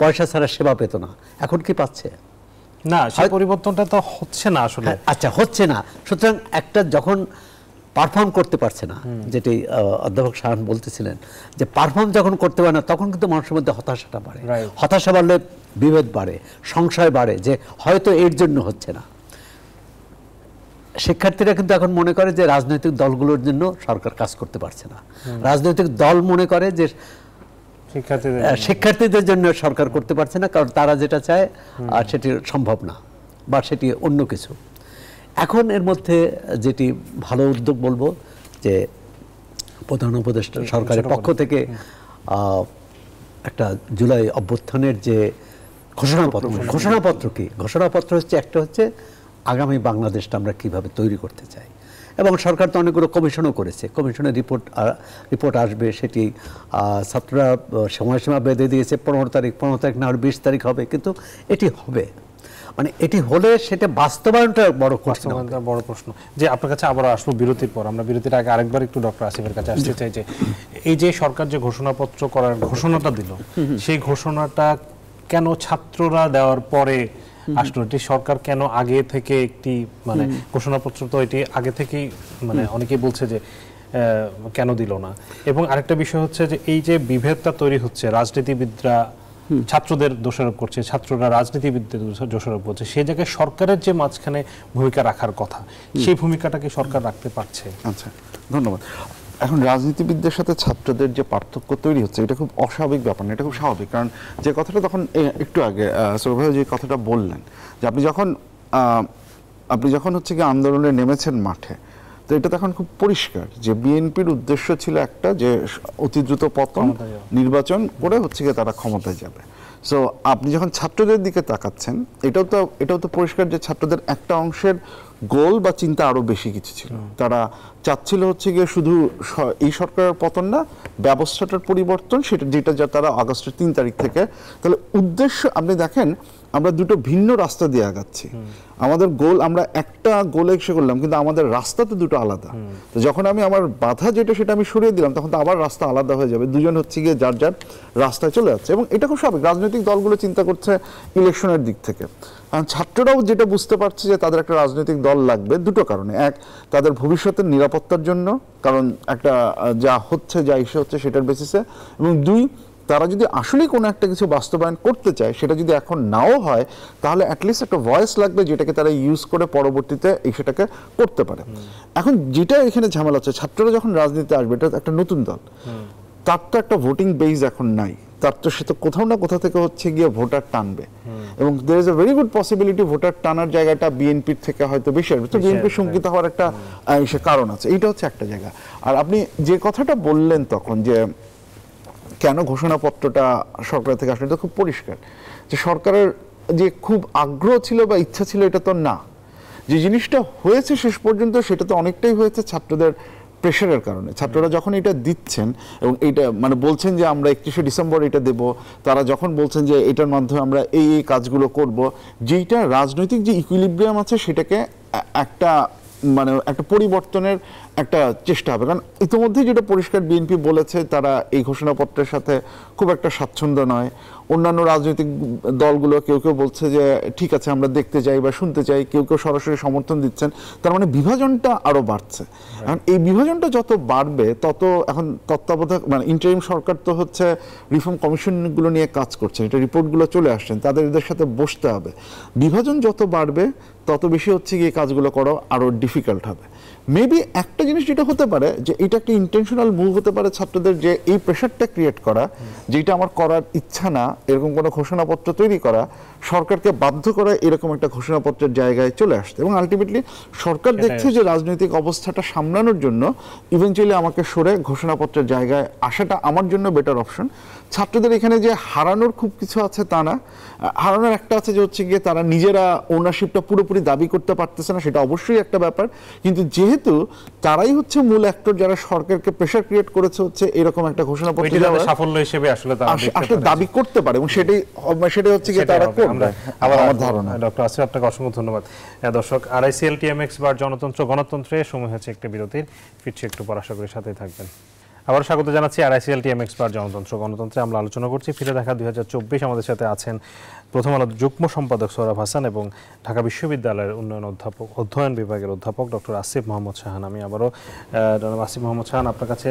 S2: পয়সা ছাড়া সেবা পেত না। এখন কি পাচ্ছে?
S1: না, সেই পরিবর্তনটা তো হচ্ছে না আসলে।
S2: আচ্ছা, হচ্ছে না। সুতরাং একটা যখন পারফর্ম করতে পারছে না, যেটি অধ্যাপক শাহান বলতেছিলেন যে পারফর্ম যখন করতে পারে না তখন কিন্তু মানুষের মধ্যে হতাশাটা বাড়ে। হতাশা বাড়লে বিভেদ বাড়ে, সংশয় বাড়ে যে হয়তো এর জন্য হচ্ছে না। শিক্ষার্থীরা কিন্তু এখন মনে করে যে রাজনৈতিক দলগুলোর জন্য সরকার কাজ করতে পারছে না, রাজনৈতিক দল মনে করে যে শিক্ষার্থীদের জন্য সরকার করতে পারছে না, কারণ তারা যেটা চায় আর সেটি সম্ভব না বা সেটি অন্য কিছু। এখন এর মধ্যে যেটি ভালো উদ্যোগ বলবো যে প্রধান উপদেষ্টা সরকারের পক্ষ থেকে একটা জুলাই অভ্যুত্থানের যে ঘোষণাপত্র কি ঘোষণাপত্র হচ্ছে, একটা হচ্ছে আগামী বাংলাদেশটা আমরা কিভাবে তৈরি করতে চাই, এবং সরকার তো অনেকগুলো কমিশনও করেছে, কমিশনের রিপোর্ট আসবে, সেটি ছাত্ররা সময়সীমা বেঁধে দিয়েছে 15 তারিখ না হলে 20 তারিখ হবে, কিন্তু এটি হবে, মানে এটি হলে সেটা বাস্তবায়নটা বড়
S1: প্রশ্ন। যে আপনার কাছে আবার আসবো বিরতির পর, আমরা বিরতির আগে আরেকবার একটু ডক্টর আসিফের কাছে আসতে চাই যে এই যে সরকার যে ঘোষণাপত্র করার ঘোষণাটা দিল, সেই ঘোষণাটা কেন ছাত্ররা দেওয়ার পরে আসলো? এটি সরকার কেন আগে থেকে একটি মানে ঘোষণাপত্র তো এটি আগে থেকেই মানে অনেকেই বলছে যে কেন দিল না। এবং আরেকটা বিষয় হচ্ছে যে এই যে বিভেদটা তৈরি হচ্ছে, রাজনীতিবিদরা ছাত্রদের দোষারোপ করছে, ছাত্ররা রাজনীতিবিদদের দোষারোপ করছে, সেই জায়গায় সরকারের যে মাঝখানে ভূমিকা রাখার কথা, সেই ভূমিকাটাকে সরকার রাখতে পারছে?
S3: আচ্ছা, ধন্যবাদ। এখন রাজনীতিবিদদের সাথে ছাত্রদের যে পার্থক্য তৈরি হচ্ছে, এটা খুব অস্বাভাবিক ব্যাপার না, এটা খুব স্বাভাবিক। কারণ যে কথাটা তখন একটু আগে সৌরভ ভাই যে কথাটা বললেন যে আপনি যখন হচ্ছে কি আন্দোলনে নেমেছেন মাঠে, তো এটা তখন খুব পরিষ্কার যে বিএনপির উদ্দেশ্য ছিল একটা, যে অতি দ্রুত পতন, নির্বাচন করে হচ্ছে কি তারা ক্ষমতায় যাবে। সো আপনি যখন ছাত্রদের দিকে তাকাচ্ছেন, এটাও তো পরিষ্কার যে ছাত্রদের একটা অংশের গোল বা চিন্তা আরো বেশি কিছু ছিল। তারা চাচ্ছিল হচ্ছে গিয়ে শুধু এই সরকারের পতন না, ব্যবস্থাটার পরিবর্তন, যেটা তারা আগস্টের 3 তারিখ থেকে। তাহলে উদ্দেশ্য আপনি দেখেন, আমরা দুটো ভিন্ন রাস্তা দিয়ে আগাচ্ছি। আমাদের গোল, আমরা একটা গোলে এসে করলাম, কিন্তু আমাদের রাস্তা তো দুটো আলাদা। তো যখন আমি আমার বাধা সেটা আমি সরিয়ে দিলাম, তখন তো আবার রাস্তা আলাদা হয়ে যাবে, দুজন হচ্ছে গিয়ে যার যার রাস্তায় চলে যাচ্ছে। এবং এটা খুব স্বাভাবিক, রাজনৈতিক দলগুলো চিন্তা করছে ইলেকশনের দিক থেকে। কারণ ছাত্ররাও যেটা বুঝতে পারছে যে তাদের একটা রাজনৈতিক দল লাগবে দুটো কারণে। এক, তাদের ভবিষ্যতের নিরাপত্তার জন্য, কারণ একটা যা হচ্ছে যা ইস্যু হচ্ছে সেটার বেসিসে। এবং দুই, তারা যদি আসলেই কোনো একটা কিছু বাস্তবায়ন করতে চায়, সেটা যদি এখন নাও হয়, তাহলে অ্যাটলিস্ট একটা ভয়েস লাগবে যেটাকে তারা ইউজ করে পরবর্তীতে সেটাকে করতে পারে। এখন যেটা এখানে ঝামেলা হচ্ছে, ছাত্ররা যখন রাজনীতিতে আসবে, এটা একটা নতুন দল, তার তো একটা ভোটিং বেস এখন নাই, তার তো সে তো কোথাও না কোথাও থেকে হচ্ছে গিয়ে ভোটার টানবে। এবং there is a very good possibility voter টানার জায়গাটা বিএনপির থেকে হয়তো বেশি আসবে। তো বিএনপি শঙ্কিত হওয়ার একটা কারণ আছে, এইটা হচ্ছে একটা জায়গা। আর আপনি যে কথাটা বললেন তখন যে কেন ঘোষণাপত্রটা সরকার থেকে আসলে, এটা খুব পরিষ্কার যে সরকারের যে খুব আগ্রহ ছিল বা ইচ্ছা ছিল এটা তো না। যে জিনিসটা হয়েছে শেষ পর্যন্ত, সেটা তো অনেকটাই হয়েছে ছাত্রদের প্রেশারের কারণে। ছাত্ররা যখন এটা দিচ্ছেন এবং এটা মানে বলছেন যে আমরা 31শে ডিসেম্বর এটা দেব, তারা যখন বলছেন যে এটার মাধ্যমে আমরা এই কাজগুলো করব, যেইটা রাজনৈতিক যে ইকুইলিব্রিয়াম আছে সেটাকে একটা মানে একটা পরিবর্তনের একটা চেষ্টা হবে। কারণ ইতিমধ্যে যেটা পরিষ্কার বিএনপি বলেছে, তারা এই ঘোষণাপত্রের সাথে খুব একটা স্বাচ্ছন্দ্য নয়। অন্যান্য রাজনৈতিক দলগুলো কেউ কেউ বলছে যে ঠিক আছে আমরা দেখতে চাই বা শুনতে চাই, কেউ কেউ সরাসরি সমর্থন দিচ্ছেন। তার মানে বিভাজনটা আরো বাড়ছে। এখন এই বিভাজনটা যত বাড়বে, তত এখন তত্ত্বাবধায়ক মানে ইন্টারিম সরকার তো হচ্ছে রিফর্ম কমিশনগুলো নিয়ে কাজ করছেন, এটা রিপোর্টগুলো চলে আসছেন, এদের সাথে বসতে হবে। বিভাজন যত বাড়বে, তত বেশি হচ্ছে গিয়ে কাজগুলো করা আরো ডিফিকাল্ট হবে। মেবি একটা জিনিস যেটা হতে পারে যে এটা একটা ইন্টেনশনাল মুভ হতে পারে ছাত্রদের, যে এই প্রেশারটা ক্রিয়েট করা, যেটা আমার করার ইচ্ছা না, এরকম কোনো ঘোষণাপত্র তৈরি করা, সরকারকে বাধ্য করা এরকম একটা ঘোষণাপত্রের জায়গায় চলে আসতে। এবং আলটিমেটলি সরকার দেখছে যে রাজনৈতিক অবস্থাটা সামলানোর জন্য ইভেনচুয়ালি আমাকে সরে ঘোষণাপত্রের জায়গায় আসাটা আমার জন্য বেটার অপশন। ছাত্রদের এখানে যে হারানোর খুব কিছু আছে তা না, হারানোর একটা আছে যে হচ্ছে গিয়ে তারা নিজেরা ওনারশিপটা পুরোপুরি দাবি করতে পারতেছে না, সেটা অবশ্যই একটা ব্যাপার। কিন্তু যেহেতু তারাই হচ্ছে মূল অ্যাক্টর, যারা সরকারকে প্রেশার ক্রিয়েট করেছে হচ্ছে এরকম একটা ঘোষণাপত্র
S1: সাফল্য হিসেবে আসলে
S3: দাবি করতে পারে, এবং সেটাই হচ্ছে গিয়ে তারা করবে আমার ধারণা।
S1: ডক্টর আসিফ, আপনাকে অসংখ্য ধন্যবাদ। দর্শক, RICL TMX বার জনতন্ত্র গণতন্ত্রে সময় হচ্ছে একটা বিরতির, ফিরছি একটু পর, আশা করি সাথেই থাকবেন। আবার স্বাগত জানাচ্ছি আরআইসিএল টিএম এক্সপার্ট গণতন্ত্রে আমরা আলোচনা করছি ফিরে দেখা 2024। আমাদের সাথে আছেন প্রথম আলো যুগ্ম সম্পাদক সোহরাব হাসান এবং ঢাকা বিশ্ববিদ্যালয়ের অধ্যয়ন বিভাগের অধ্যাপক ডক্টর আসিফ মোহাম্মদ শাহান। আমি আবারও আসিফ মোহাম্মদ শাহান আপনার কাছে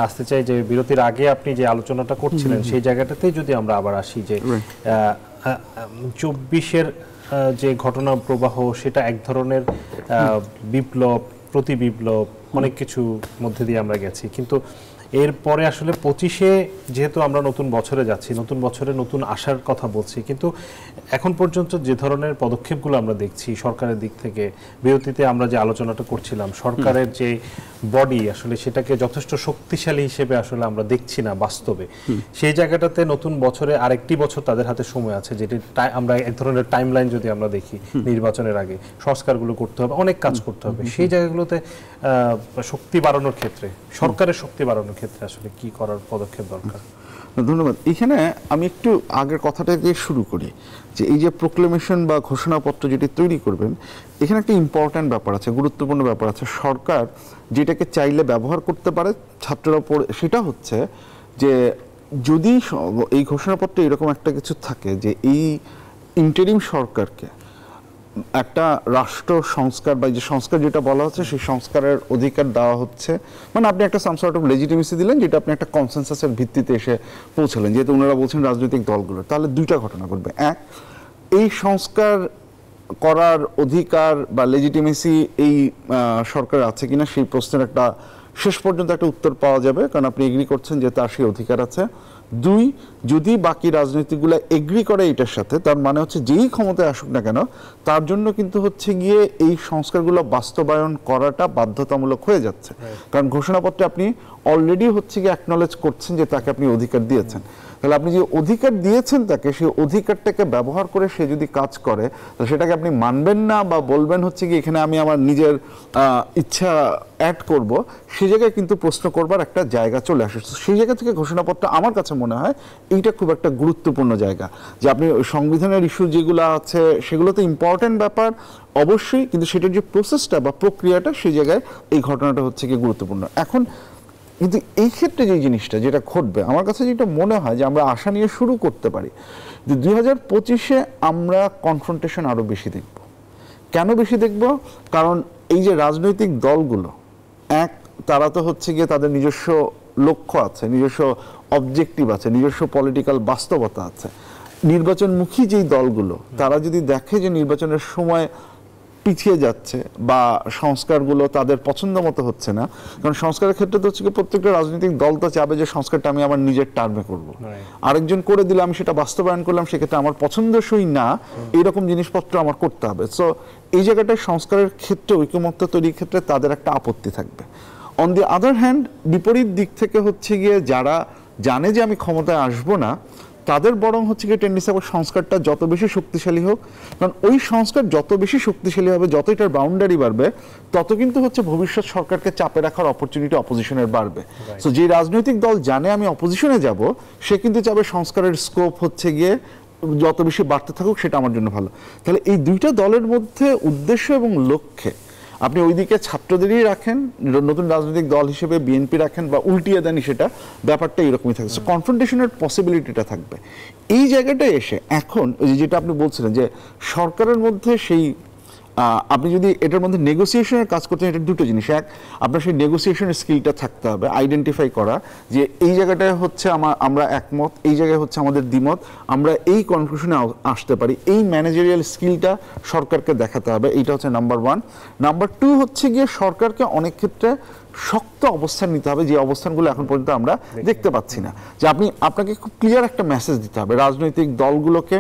S1: আসতে চাই যে বিরতির আগে আপনি যে আলোচনাটা করছিলেন সেই জায়গাটাতেই যদি আমরা আবার আসি যে 24-এর যে ঘটনা প্রবাহ সেটা এক ধরনের বিপ্লব, প্রতি বিপ্লব, অনেক কিছু মধ্যে দিয়ে আমরা গেছি, কিন্তু এরপরে আসলে 25-এ যেহেতু আমরা নতুন বছরে যাচ্ছি, নতুন বছরে নতুন আশার কথা বলছি, কিন্তু এখন পর্যন্ত যে ধরনের পদক্ষেপগুলো আমরা দেখছি সরকারের দিক থেকে, বিরতিতে আমরা যে আলোচনাটা করছিলাম সরকারের যে বডি আসলে সেটাকে যথেষ্ট শক্তিশালী হিসেবে আসলে আমরা দেখছি না বাস্তবে। সেই জায়গাটাতে নতুন বছরে আরেকটি বছর তাদের হাতে সময় আছে, যেটি আমরা এক ধরনের টাইমলাইন যদি আমরা দেখি, নির্বাচনের আগে সংস্কারগুলো করতে হবে, অনেক কাজ করতে হবে। সেই জায়গাগুলোতে শক্তি বাড়ানোর ক্ষেত্রে, সরকারের শক্তি বাড়ানোর ক্ষেত্রে আসলে কি করার পদক্ষেপ দরকার?
S3: ধন্যবাদ। এখানে আমি একটু আগের কথাটা দিয়ে শুরু করি যে এই যে প্রোক্লেমেশন বা ঘোষণাপত্র যেটি তৈরি করবেন, এখানে একটা ইম্পর্ট্যান্ট ব্যাপার আছে, গুরুত্বপূর্ণ ব্যাপার আছে। সরকার যেটাকে চাইলে ব্যবহার করতে পারে ছাত্ররা পড়ে, সেটা হচ্ছে যে যদি এই ঘোষণাপত্রে এরকম একটা কিছু থাকে যে এই ইন্টারিম সরকারকে একটা রাষ্ট্র সংস্কার বা যে সংস্কার যেটা বলা হচ্ছে সেই সংস্কারের অধিকার দেওয়া হচ্ছে, মানে আপনি একটা সাম সর্ট অফ লেজিটিমেসি দিলেন, যেটা আপনি একটা কনসেনসাসের ভিত্তিতে এসে পৌঁছালেন, যেহেতু ওনারা বলছেন রাজনৈতিক দলগুলো, তাহলে দুইটা ঘটনা ঘটবে। এক, এই সংস্কার করার অধিকার বা লেজিটিমেসি এই সরকার আছে কিনা সেই প্রশ্নের একটা শেষ পর্যন্ত একটা উত্তর পাওয়া যাবে, কারণ আপনি এগ্রি করছেন যে তার সেই অধিকার আছে। দুই, যদি বাকি রাজনীতিগুলো এগ্রি করে এটার সাথে, তার মানে হচ্ছে যেই ক্ষমতায় আসুক না কেন তার জন্য কিন্তু হচ্ছে গিয়ে এই সংস্কারগুলো বাস্তবায়ন করাটা বাধ্যতামূলক হয়ে যাচ্ছে, কারণ ঘোষণাপত্রে আপনি অলরেডি হচ্ছে গিয়ে অ্যাকনলেজ করছেন যে তাকে আপনি অধিকার দিয়েছেন। তাহলে আপনি যে অধিকার দিয়েছেন তাকে, সেই অধিকারটাকে ব্যবহার করে সে যদি কাজ করে তাহলে সেটাকে আপনি মানবেন না বা বলবেন হচ্ছে কি এখানে আমি আমার নিজের ইচ্ছা অ্যাড করব, সেই জায়গায় কিন্তু প্রশ্ন করবার একটা জায়গা চলে আসে। সেই জায়গা থেকে ঘোষণাপত্র আমার কাছে মনে হয় এইটা খুব একটা গুরুত্বপূর্ণ জায়গা, যে আপনি সংবিধানের ইস্যু যেগুলো আছে সেগুলো তো ইম্পর্টেন্ট ব্যাপার অবশ্যই, কিন্তু সেটার যে প্রসেসটা বা প্রক্রিয়াটা সেই জায়গায় এই ঘটনাটা হচ্ছে কি গুরুত্বপূর্ণ। এখন কিন্তু এই ক্ষেত্রে যে জিনিসটা যেটা ঘটবে, আমার কাছে যেটা মনে হয় যে আমরা আশা নিয়ে শুরু করতে পারি যে 2025-এ আমরা কনফ্রন্টেশন আরও বেশি দেখব। কেন বেশি দেখব? কারণ এই যে রাজনৈতিক দলগুলো, এক, তারা তো হচ্ছে গিয়ে তাদের নিজস্ব লক্ষ্য আছে, নিজস্ব অবজেক্টিভ আছে, নিজস্ব পলিটিক্যাল বাস্তবতা আছে। নির্বাচনমুখী যেই দলগুলো, তারা যদি দেখে যে নির্বাচনের সময় পিছিয়ে যাচ্ছে বা সংস্কারগুলো তাদের পছন্দ মতো হচ্ছে না, কারণ সংস্কারের ক্ষেত্রে তো হচ্ছে প্রত্যেকটা রাজনৈতিক দল তো চাবে যে সংস্কারটা আমি আমার নিজের টার্মে করব, আরেকজন করে দিলে আমি সেটা বাস্তবায়ন করলাম, সেক্ষেত্রে আমার পছন্দসই না এইরকম জিনিসপত্র আমার করতে হবে। সো এই জায়গাটায় সংস্কারের ক্ষেত্রে ঐকমত্য তৈরির ক্ষেত্রে তাদের একটা আপত্তি থাকবে। অন দি আদার হ্যান্ড, বিপরীত দিক থেকে হচ্ছে গিয়ে যারা জানে যে আমি ক্ষমতায় আসবো না, তাদের বরং হচ্ছে গিয়ে টেন্ডেন্সি হবে সংস্কারটা যত বেশি শক্তিশালী হোক, কারণ ওই সংস্কার যত বেশি শক্তিশালী হবে, যত এটার বাউন্ডারি বাড়বে, তত কিন্তু হচ্ছে ভবিষ্যৎ সরকারকে চাপে রাখার অপরচুনিটি অপোজিশনের বাড়বে। সো যে রাজনৈতিক দল জানে আমি অপোজিশনে যাব, সে কিন্তু চাবে সংস্কারের স্কোপ হচ্ছে গিয়ে যত বেশি বাড়তে থাকুক, সেটা আমার জন্য ভালো। তাহলে এই দুইটা দলের মধ্যে উদ্দেশ্য এবং লক্ষ্যে আপনি ওইদিকে ছাত্রদেরই রাখেন, নতুন রাজনৈতিক দল হিসেবে বিএনপি রাখেন, বা উল্টিয়ে দেন, সেটা ব্যাপারটা এরকমই থাকবে। সো কনফ্রন্টেশনের পসিবিলিটিটা থাকবে। এই জায়গাটায় এসে এখন যেটা আপনি বলছিলেন যে সরকারের মধ্যে সেই আপনি যদি এটার মধ্যে নেগোসিয়েশনের কাজ করতেন, এটা দুটো জিনিস। এক, আপনার সেই নেগোসিয়েশনের স্কিলটা থাকতে হবে, আইডেন্টিফাই করা যে এই জায়গাটায় হচ্ছে আমরা একমত, এই জায়গায় হচ্ছে আমাদের দ্বিমত, আমরা এই কনক্লুশনে আসতে পারি, এই ম্যানেজারিয়াল স্কিলটা সরকারকে দেখাতে হবে। এইটা হচ্ছে নাম্বার ওয়ান। নাম্বার টু হচ্ছে গিয়ে সরকারকে অনেক ক্ষেত্রে শক্ত অবস্থান নিতে হবে, যে অবস্থানগুলো এখন পর্যন্ত আমরা দেখতে পাচ্ছি না। যে আপনাকে খুব ক্লিয়ার একটা মেসেজ দিতে হবে রাজনৈতিক দলগুলোকে,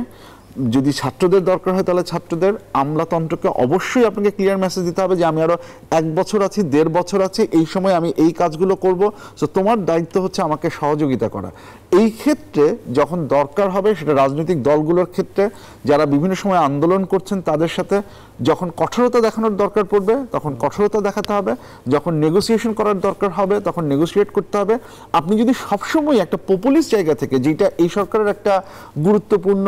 S3: যদি ছাত্রদের দরকার হয় তাহলে ছাত্রদের, আমলাতন্ত্রকে অবশ্যই আপনাকে ক্লিয়ার মেসেজ দিতে হবে যে আমি আরো 1 বছর আছি, 1.5 বছর আছে, এই সময় আমি এই কাজগুলো করব, সো তোমার দায়িত্ব হচ্ছে আমাকে সহযোগিতা করা। এই ক্ষেত্রে যখন দরকার হবে, সেটা রাজনৈতিক দলগুলোর ক্ষেত্রে যারা বিভিন্ন সময় আন্দোলন করছেন তাদের সাথে যখন কঠোরতা দেখানোর দরকার পড়বে তখন কঠোরতা দেখাতে হবে, যখন নেগোসিয়েশন করার দরকার হবে তখন নেগোসিয়েট করতে হবে। আপনি যদি সবসময় একটা পপুলিস্ট জায়গা থেকে, যেটা এই সরকারের একটা গুরুত্বপূর্ণ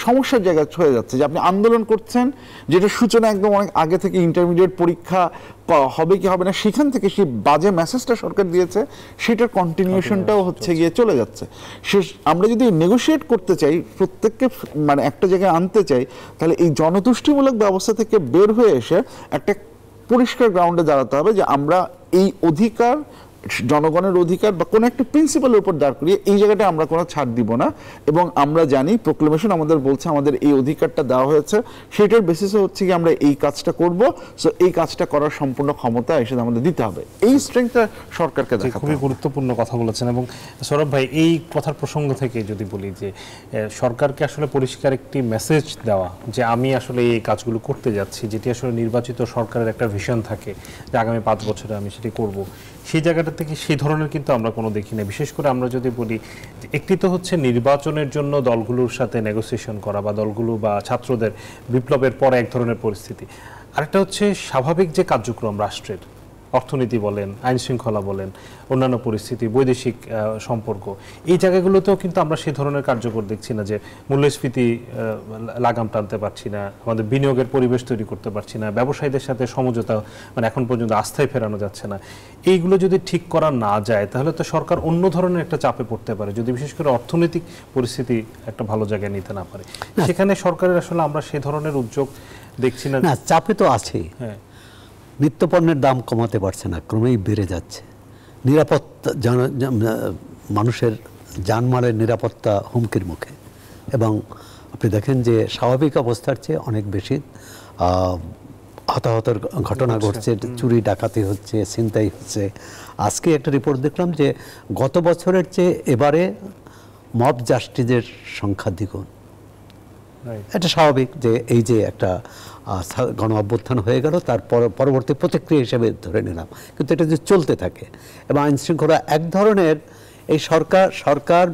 S3: সমস্যার জায়গা হয়ে যাচ্ছে যে আপনি আন্দোলন করছেন, যেটা সূচনা একদম অনেক আগে থেকে ইন্টারমিডিয়েট পরীক্ষা হবে কি হবে না সেখান থেকে সেই বাজে মেসেজটা সরকার দিয়েছে, সেটার কন্টিনিউশনটাও হচ্ছে গিয়ে চলে যাচ্ছে। আমরা যদি নেগোশিয়েট করতে চাই, প্রত্যেককে মানে একটা জায়গায় আনতে চাই, তাহলে এই জনতুষ্টিমূলক ব্যবস্থা থেকে বের হয়ে এসে একটা পরিষ্কার গ্রাউন্ডে দাঁড়াতে হবে যে আমরা এই অধিকার, জনগণের অধিকার বা কোনো একটা প্রিন্সিপালের উপর দাঁড় করিয়ে এই জায়গাটা আমরা কোনো ছাড় দিব না। এবং আমরা জানি প্রোক্লেমেশন আমাদের বলছে আমাদের এই অধিকারটা দেওয়া হয়েছে, সেটার বেসিসে হচ্ছে কি আমরা এই কাজটা করব। সো এই কাজটা করার সম্পূর্ণ ক্ষমতা এসে আমাদের দিতে হবে, এই স্ট্রেংথটা সরকারকে দেখাতে হবে।
S1: খুবই গুরুত্বপূর্ণ কথা বলেছেন। এবং সৌরভ ভাই, এই কথার প্রসঙ্গ থেকে যদি বলি যে সরকারকে আসলে পরিষ্কার একটি মেসেজ দেওয়া যে আমি আসলে এই কাজগুলো করতে যাচ্ছি, যেটি আসলে নির্বাচিত সরকারের একটা ভিশন থাকে যে আগামী 5 বছরে আমি সেটি করব, সেই জায়গাটা থেকে সেই ধরনের কিন্তু আমরা কোনো দেখি না। বিশেষ করে আমরা যদি বলি, একটি তো হচ্ছে নির্বাচনের জন্য দলগুলোর সাথে নেগোসিয়েশন করা বা দলগুলো বা ছাত্রদের বিপ্লবের পরে এক ধরনের পরিস্থিতি, আরেকটা হচ্ছে স্বাভাবিক যে কার্যক্রম রাষ্ট্রের, অর্থনীতি বলেন, আইন শৃঙ্খলা বলেন, অন্যান্য পরিস্থিতি, বৈদেশিক সম্পর্ক, এই জায়গাগুলোতেও কিন্তু আমরা সেই ধরনের কার্যকর দেখছি না। যে মূল্যস্ফীতি লাগাম টানতে পারছি না, আমাদের বিনিয়োগের পরিবেশ তৈরি করতে পারছি না, ব্যবসায়ীদের সাথে সমঝোতা মানে এখন পর্যন্ত আস্থায় ফেরানো যাচ্ছে না। এইগুলো যদি ঠিক করা না যায় তাহলে তো সরকার অন্য ধরনের একটা চাপে পড়তে পারে, যদি বিশেষ করে অর্থনৈতিক পরিস্থিতি একটা ভালো জায়গায় নিতে না পারে। সেখানে সরকারের আসলে আমরা সেই ধরনের উদ্যোগ দেখছি না।
S2: চাপে তো আছেই।
S1: হ্যাঁ,
S2: নিত্যপণ্যের দাম কমাতে পারছে না, ক্রমেই বেড়ে যাচ্ছে। নিরাপত্তা, মানুষের জানমালের নিরাপত্তা হুমকির মুখে। এবং আপনি দেখেন যে স্বাভাবিক অবস্থার চেয়ে অনেক বেশি হতাহতের ঘটনা ঘটছে, চুরি ডাকাতি হচ্ছে, ছিনতাই হচ্ছে। আজকে একটা রিপোর্ট দেখলাম যে গত বছরের চেয়ে এবারে মব জাস্টিসের সংখ্যা দ্বিগুণ। এটা স্বাভাবিক যে এই যে একটা গণ অভ্যুত্থান হয়ে গেল, তার পরবর্তী প্রতিক্রিয়া হিসেবে ধরে নিলাম, কিন্তু এটা যে চলতে থাকে এবং আইন শৃঙ্খলা এক ধরনের, এই সরকার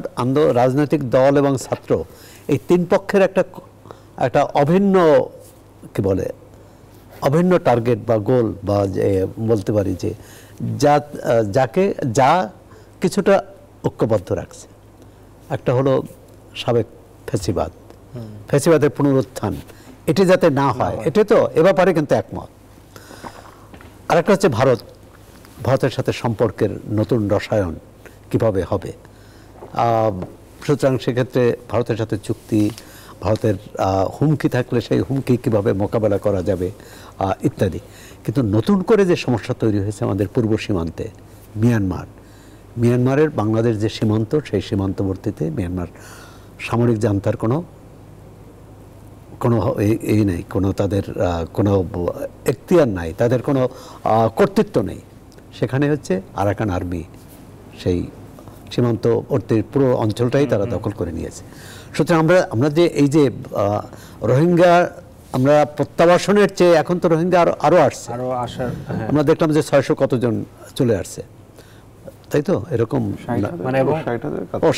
S2: রাজনৈতিক দল এবং ছাত্র, এই তিন পক্ষের একটা অভিন্ন কি বলে অভিন্ন টার্গেট বা গোল বা বলতে পারি যে যা কিছুটা ঐক্যবদ্ধ রাখছে। একটা হলো সাবেক ফ্যাসিবাদের পুনরুত্থান, এটি যাতে না হয়, এটা তো এ ব্যাপারে কিন্তু একমত। আরেকটা হচ্ছে ভারতের সাথে সম্পর্কের নতুন রসায়ন কিভাবে হবে। সুতরাং সেক্ষেত্রে ভারতের সাথে চুক্তি, ভারতের হুমকি থাকলে সেই হুমকি কিভাবে মোকাবেলা করা যাবে ইত্যাদি। কিন্তু নতুন করে যে সমস্যা তৈরি হয়েছে আমাদের পূর্ব সীমান্তে, মিয়ানমারের বাংলাদেশ যে সীমান্ত, সেই সীমান্তবর্তীতে মিয়ানমার সামরিক জান্তার কোনো এই নেই, কোনো তাদের কোনো এখতিয়ার নাই, তাদের কোনো কর্তৃত্ব নেই। সেখানে হচ্ছে আরাকান আর্মি সেই সীমান্তবর্তী পুরো অঞ্চলটাই তারা দখল করে নিয়েছে। সুতরাং আমরা যে এই যে রোহিঙ্গা আমরা প্রত্যাবাসনের চেয়ে এখন তো রোহিঙ্গা আরও আসছে, আমরা দেখলাম যে 600 কতজন চলে আসছে, তাই তো এরকম
S1: মানে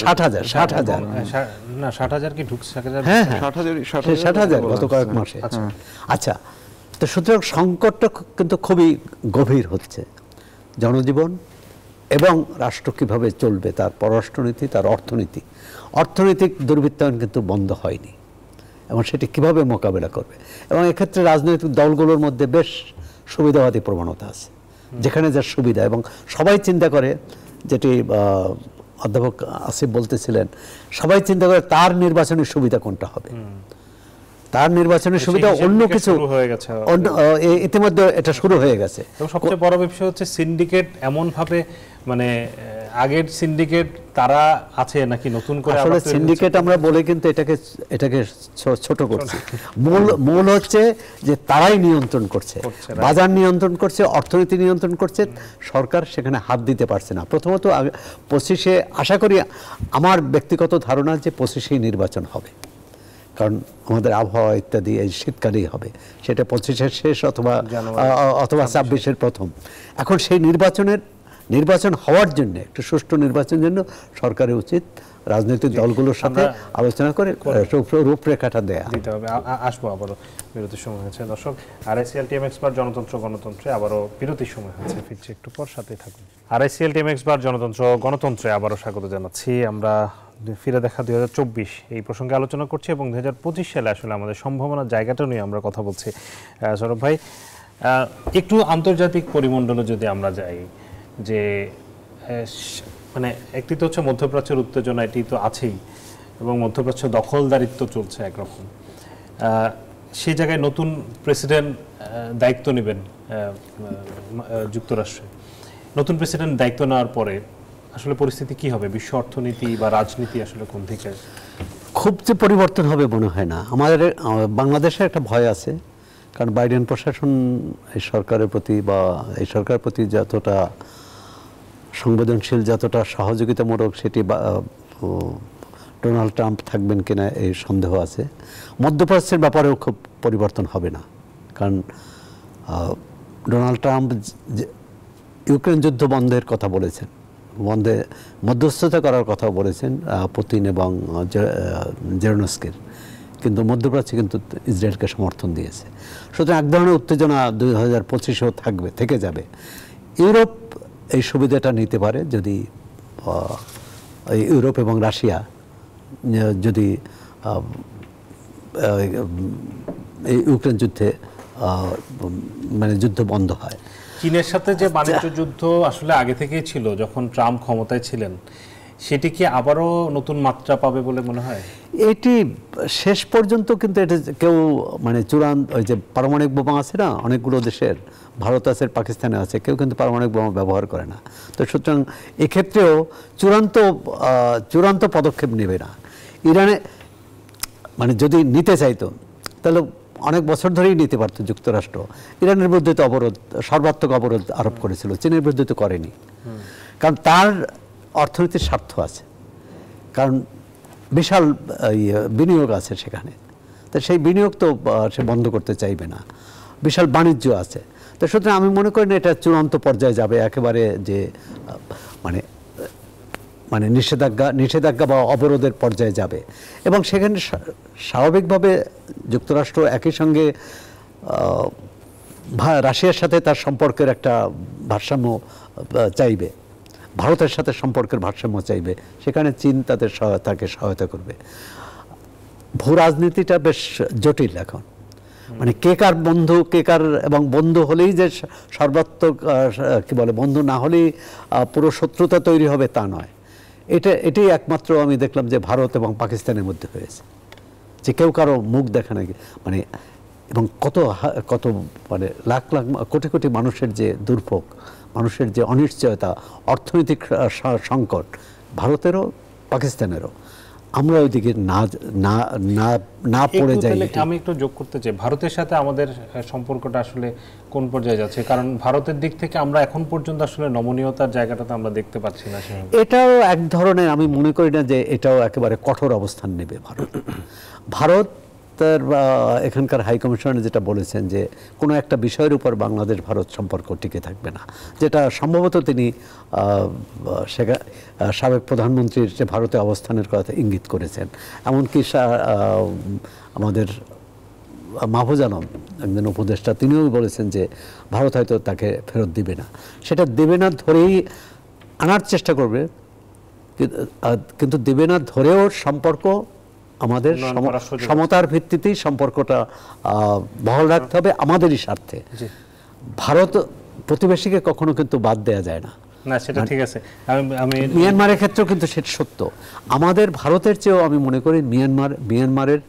S2: 60,000
S1: না 60,000 কি ঢুকছে?
S2: হ্যাঁ 60,000 গত কয়েক মাসে। আচ্ছা, তো সুতরাং সংকটটা কিন্তু খুবই গভীর হচ্ছে। জনজীবন এবং রাষ্ট্র কিভাবে চলবে, তার পররাষ্ট্রনীতি, তার অর্থনৈতিক দুর্বৃত্তায়ন কিন্তু বন্ধ হয়নি, এবং সেটি কিভাবে মোকাবেলা করবে। এবং এক্ষেত্রে রাজনৈতিক দলগুলোর মধ্যে বেশ সুবিধাবাদী প্রবণতা আছে, যেখানে যার সুবিধা, এবং সবাই চিন্তা করে, যেটি অধ্যাপক আসিফ বলতেছিলেন, সবাই চিন্তা করে তার নির্বাচনী সুবিধা কোনটা হবে, তার নির্বাচনের সুবিধা অন্য কিছু ইতিমধ্যে এটা শুরু হয়ে গেছে।
S1: সবচেয়ে বড় বিষয় হচ্ছে সিন্ডিকেট এমন ভাবে, মানে আগের সিন্ডিকেট তারা আছে নাকি নতুন করে?
S2: আসলে সিন্ডিকেট আমরা বলে কিন্তু এটাকে ছোট করছি। মূল হচ্ছে যে তারাই নিয়ন্ত্রণ করছে, বাজার নিয়ন্ত্রণ করছে, অর্থনীতি নিয়ন্ত্রণ করছে, সরকার সেখানে হাত দিতে পারছে না। প্রথমত 25-এ আশা করি, আমার ব্যক্তিগত ধারণা যে 25-এই নির্বাচন হবে, কারণ আমাদের আবহাওয়া ইত্যাদি এই শীতকালেই হবে, সেটা 25-এর শেষ অথবা 26-এর প্রথম। এখন সেই নির্বাচন হওয়ার জন্য, একটু সুষ্ঠু নির্বাচনের জন্য সরকারের উচিত রাজনৈতিক দলগুলোর সাথে আলোচনা করে রূপরেখাটা দেয়া
S1: দিতে হবে। আসবো আবারও, বিরতির সময় হয়েছে দর্শক। RICL টিম এক্সপার্ট জনতন্ত্র গণতন্ত্রে আবারও বিরতির সময় হয়েছে, ফিরছি একটু পর, সাথেই থাকুন। RICL টিম এক্সপার্ট জনতন্ত্র গণতন্ত্রে আবারও স্বাগত জানাচ্ছি। আমরা ফিরে দেখা 2024 এই প্রসঙ্গে আলোচনা করছি এবং 2025 সালে আসলে আমাদের সম্ভাবনার জায়গাটা নিয়ে আমরা কথা বলছি। সৌরভ ভাই, একটু আন্তর্জাতিক পরিমণ্ডলে যদি আমরা যাই, যে মানে একটি তো হচ্ছে মধ্যপ্রাচ্যের উত্তেজনা, এটি তো আছেই, এবং মধ্যপ্রাচ্য দখলদারিত্ব চলছে একরকম। সেই জায়গায় নতুন প্রেসিডেন্ট দায়িত্ব নেবেন যুক্তরাষ্ট্রে। নতুন প্রেসিডেন্ট দায়িত্ব নেওয়ার পরে আসলে পরিস্থিতি কি হবে? বিশ্ব অর্থনীতি বা রাজনীতি আসলে কোন দিকে?
S2: খুব যে পরিবর্তন হবে মনে হয় না। আমাদের বাংলাদেশে একটা ভয় আছে, কারণ বাইডেন প্রশাসন এই সরকারের প্রতি বা এই সরকারের প্রতি যতটা সংবেদনশীল, যতটা সহযোগিতামূলক, সেটি ডোনাল্ড ট্রাম্প থাকবেন কিনা এই সন্দেহ আছে। মধ্যপ্রাচ্যের ব্যাপারেও খুব পরিবর্তন হবে না, কারণ ডোনাল্ড ট্রাম্প ইউক্রেন যুদ্ধ বন্ধের কথা বলেছেন, মধ্যস্থতা করার কথা বলেছেন পুতিন এবং জেলেনস্কির, কিন্তু মধ্যপ্রাচ্যে কিন্তু ইসরায়েলকে সমর্থন দিয়েছে। সুতরাং এক ধরনের উত্তেজনা 2025-এও থেকে যাবে। ইউরোপ এই সুবিধাটা নিতে পারে যদি ইউরোপ এবং রাশিয়া যদি এই ইউক্রেন যুদ্ধে মানে যুদ্ধ বন্ধ হয়।
S1: চীনের সাথে যে বাণিজ্য যুদ্ধ আসলে আগে থেকেই ছিল, যখন ট্রাম্প ক্ষমতায় ছিলেন, সেটি কি আবারও নতুন মাত্রা পাবে বলে মনে হয়?
S2: এটি শেষ পর্যন্ত কিন্তু এটা কেউ মানে চূড়ান্ত, ওই যে পারমাণবিক বোমা আছে না অনেকগুলো দেশের, ভারত আছে, পাকিস্তানে আছে, কেউ কিন্তু পারমাণবিক বোমা ব্যবহার করে না। তো সুতরাং এক্ষেত্রেও চূড়ান্ত পদক্ষেপ নেবে না। ইরানে মানে যদি নিতে চাইতো তাহলে অনেক বছর ধরেই নিতে পারতো যুক্তরাষ্ট্র। ইরানের বিরুদ্ধে তো সর্বাত্মক অবরোধ আরোপ করেছিল, চীনের বিরুদ্ধে তো করেনি, কারণ তার অর্থনীতির স্বার্থ আছে, কারণ বিশাল বিনিয়োগ আছে সেখানে। তো সেই বিনিয়োগ তো সে বন্ধ করতে চাইবে না, বিশাল বাণিজ্য আছে। তো সুতরাং আমি মনে করি না এটা চূড়ান্ত পর্যায়ে যাবে একেবারে, যে মানে নিষেধাজ্ঞা বা অবরোধের পর্যায়ে যাবে। এবং সেখানে স্বাভাবিকভাবে যুক্তরাষ্ট্র একই সঙ্গে রাশিয়ার সাথে তার সম্পর্কের একটা ভারসাম্য চাইবে, ভারতের সাথে সম্পর্কের ভারসাম্য চাইবে, সেখানে চীন তাকে সহায়তা করবে। ভূ রাজনীতিটা বেশ জটিল এখন, মানে কে কার বন্ধু, এবং বন্ধু হলেই যে সর্বাত্মক কি বলে, বন্ধু না হলেই পুরো শত্রুতা তৈরি হবে তা নয়। এটাই একমাত্র আমি দেখলাম যে ভারত এবং পাকিস্তানের মধ্যে হয়েছে, যে কেউ কারো মুখ দেখা নাকি, মানে এবং কত মানে লাখ কোটি কোটি মানুষের যে দুর্ভোগ, মানুষের যে অনিশ্চয়তা, অর্থনৈতিক সংকট, ভারতেরও পাকিস্তানেরও, আমরা ওইদিকে না পড়ে যাই।
S1: আমি একটু যোগ করতে চাই, ভারতের সাথে আমাদের সম্পর্কটা আসলে কোন পর্যায়ে যাচ্ছে? কারণ ভারতের দিক থেকে আমরা এখন পর্যন্ত আসলে নমনীয়তার জায়গাটা তো আমরা দেখতে পাচ্ছি না।
S2: এটাও এক ধরনের, আমি মনে করি না যে এটাও একেবারে কঠোর অবস্থান নেবে ভারত এখানকার হাই কমিশনার যেটা বলেছেন যে কোনো একটা বিষয়ের উপর বাংলাদেশ ভারত সম্পর্ক টিকে থাকবে না, যেটা সম্ভবত তিনি সাবেক প্রধানমন্ত্রীর যে ভারতে অবস্থানের কথা ইঙ্গিত করেছেন। এমনকি আমাদের মাহফুজ আলম একজন উপদেষ্টা, তিনিও বলেছেন যে ভারত হয়তো তাকে ফেরত দিবে না, সেটা দেবে না ধরেই আনার চেষ্টা করবে, কিন্তু দেবে না ধরেও সম্পর্ক আমাদের সমতার ভিত্তিতেই সম্পর্কটা বহাল রাখতে হবে আমাদেরই স্বার্থে। ভারত প্রতিবেশীকে কখনো কিন্তু বাদ দেওয়া যায় না,
S1: সেটা ঠিক আছে। আমি
S2: মিয়ানমারের ক্ষেত্রেও কিন্তু সেটা সত্য। আমাদের ভারতের চেয়েও আমি মনে করি মিয়ানমারের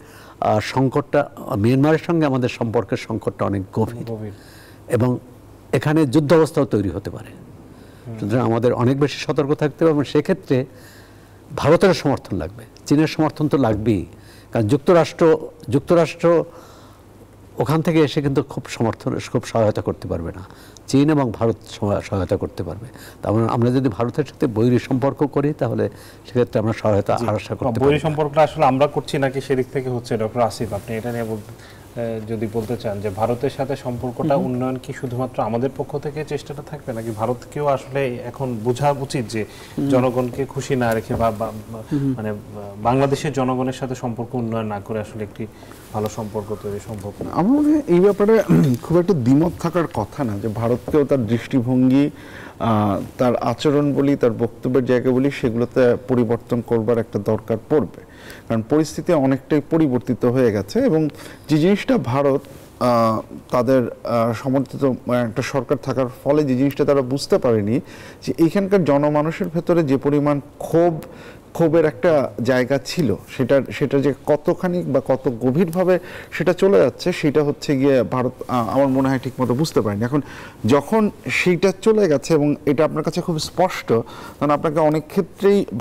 S2: সংকটটা, মিয়ানমারের সঙ্গে আমাদের সম্পর্কের সংকটটা অনেক গভীর, এবং এখানে যুদ্ধ অবস্থাও তৈরি হতে পারে। সুতরাং আমাদের অনেক বেশি সতর্ক থাকতে হবে, এবং সেক্ষেত্রে ভারতের সমর্থন লাগবে, চীনের সমর্থন তো লাগবেই, কারণ যুক্তরাষ্ট্র ওখান থেকে এসে কিন্তু খুব সহায়তা করতে পারবে না, চীন এবং ভারত সহায়তা করতে পারবে। তারপর আমরা যদি ভারতের সাথে বৈরী সম্পর্ক করি তাহলে সেক্ষেত্রে আমরা সহায়তা আশা করতে পারি।
S1: বৈরী সম্পর্কটা আসলে আমরা করছি নাকি সেদিক থেকে হচ্ছে? ডক্টর আসিফ, আপনি এটা নিয়ে যদি বলতে চান যে ভারতের সাথে সম্পর্কটা উন্নয়ন কি শুধুমাত্র আমাদের পক্ষ থেকে চেষ্টাটা থাকবে, নাকি ভারতকেও আসলে এখন বোঝা উচিত যে জনগণকে খুশি না রেখে মানে বাংলাদেশের জনগণের সাথে সম্পর্ক উন্নয়ন না করে আসলে একটি ভালো সম্পর্ক তৈরি সম্ভব না?
S3: আমার মনে হয় এই ব্যাপারে খুব একটা দ্বিমত থাকার কথা না, যে ভারতকেও তার দৃষ্টিভঙ্গি, তার আচরণ বলি, তার বক্তব্যের জায়গা বলি, সেগুলোতে পরিবর্তন করবার একটা দরকার পড়বে, কারণ পরিস্থিতি অনেকটাই পরিবর্তিত হয়ে গেছে। এবং যে জিনিসটা ভারত তাদের সমর্থিত একটা সরকার থাকার ফলে যে জিনিসটা তারা বুঝতে পারেনি, যে এইখানকার জনমানুষের ভেতরে যে পরিমাণ ক্ষোভের একটা জায়গা ছিল, সেটা যে কতখানি বা কত গভীরভাবে সেটা চলে যাচ্ছে, সেটা হচ্ছে গিয়ে ভারত আমার মনে হয় ঠিকমতো বুঝতে পারেনি। এখন যখন সেইটা চলে গেছে এবং এটা আপনার কাছে খুব স্পষ্ট, তখন আপনাকে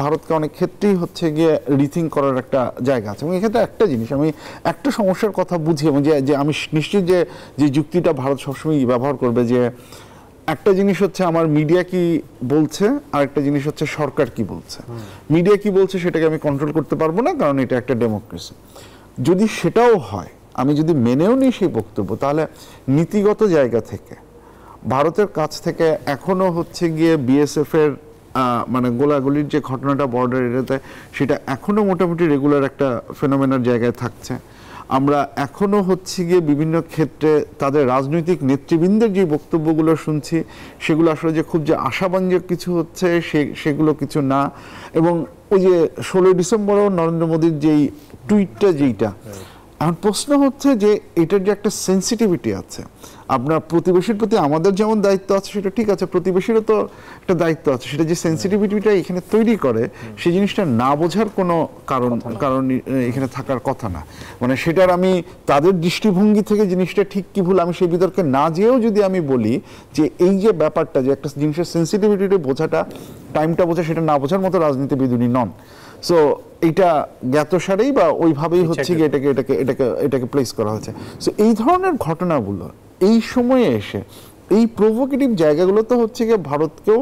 S3: ভারতকে অনেক ক্ষেত্রেই হচ্ছে গিয়ে রিথিঙ্ক করার একটা জায়গা আছে। এবং এক্ষেত্রে একটা জিনিস আমি একটা সমস্যার কথা বুঝি, এবং যে আমি নিশ্চিত যে যুক্তিটা ভারত সবসময় ব্যবহার করবে, যে একটা জিনিস হচ্ছে আমার মিডিয়া কি বলছে, আর একটা জিনিস হচ্ছে সরকার কি বলছে। মিডিয়া কি বলছে সেটাকে আমি কন্ট্রোল করতে পারবো না, কারণ এটা একটা ডেমোক্রেসি। যদি সেটাও হয়, আমি যদি মেনেও নিই সেই বক্তব্য, তাহলে নীতিগত জায়গা থেকে ভারতের কাছ থেকে এখনো হচ্ছে গিয়ে বিএসএফ এর মানে গোলাগুলির যে ঘটনাটা বর্ডার এরিয়াতে, সেটা এখনো মোটামুটি রেগুলার একটা ফেনোমেনার জায়গায় থাকছে। আমরা এখনো হচ্ছে গিয়ে বিভিন্ন ক্ষেত্রে তাদের রাজনৈতিক নেতৃবৃন্দের যে বক্তব্যগুলো শুনছি, সেগুলো আসলে যে খুব যে আশাব্যঞ্জক কিছু হচ্ছে সেগুলো কিছু না। এবং ওই যে 16 ডিসেম্বরও নরেন্দ্র মোদীর যেই টুইটটা, যেইটা এখন প্রশ্ন হচ্ছে যে এটার যে একটা সেন্সিটিভিটি আছে, আপনার প্রতিবেশীর প্রতি আমাদের যেমন দায়িত্ব আছে, সেটা ঠিক আছে, প্রতিবেশীরও তো একটা দায়িত্ব আছে। সেটা যে সেন্সিটিভিটিটা এখানে তৈরি করে, সেই জিনিসটা না বোঝার কোনো কারণ এখানে থাকার কথা না। মানে সেটার আমি তাদের দৃষ্টিভঙ্গি থেকে জিনিসটা ঠিক কি ভুল আমি সেই বিতর্কে না যেয়েও যদি আমি বলি যে এই যে ব্যাপারটা, যে একটা জিনিসের সেন্সিটিভিটিটা বোঝাটা, টাইমটা বোঝা, সেটা না বোঝার মতো রাজনীতিবিদুনি নন। সো এইটা জ্ঞাতসারেই বা ওইভাবেই হচ্ছে গিয়ে এটাকে প্লেস করা হয়েছে। সো এই ধরনের ঘটনাগুলো এই সময়ে এসে এই প্রভোকেটিভ জায়গাগুলোতে হচ্ছে গিয়ে ভারতকেও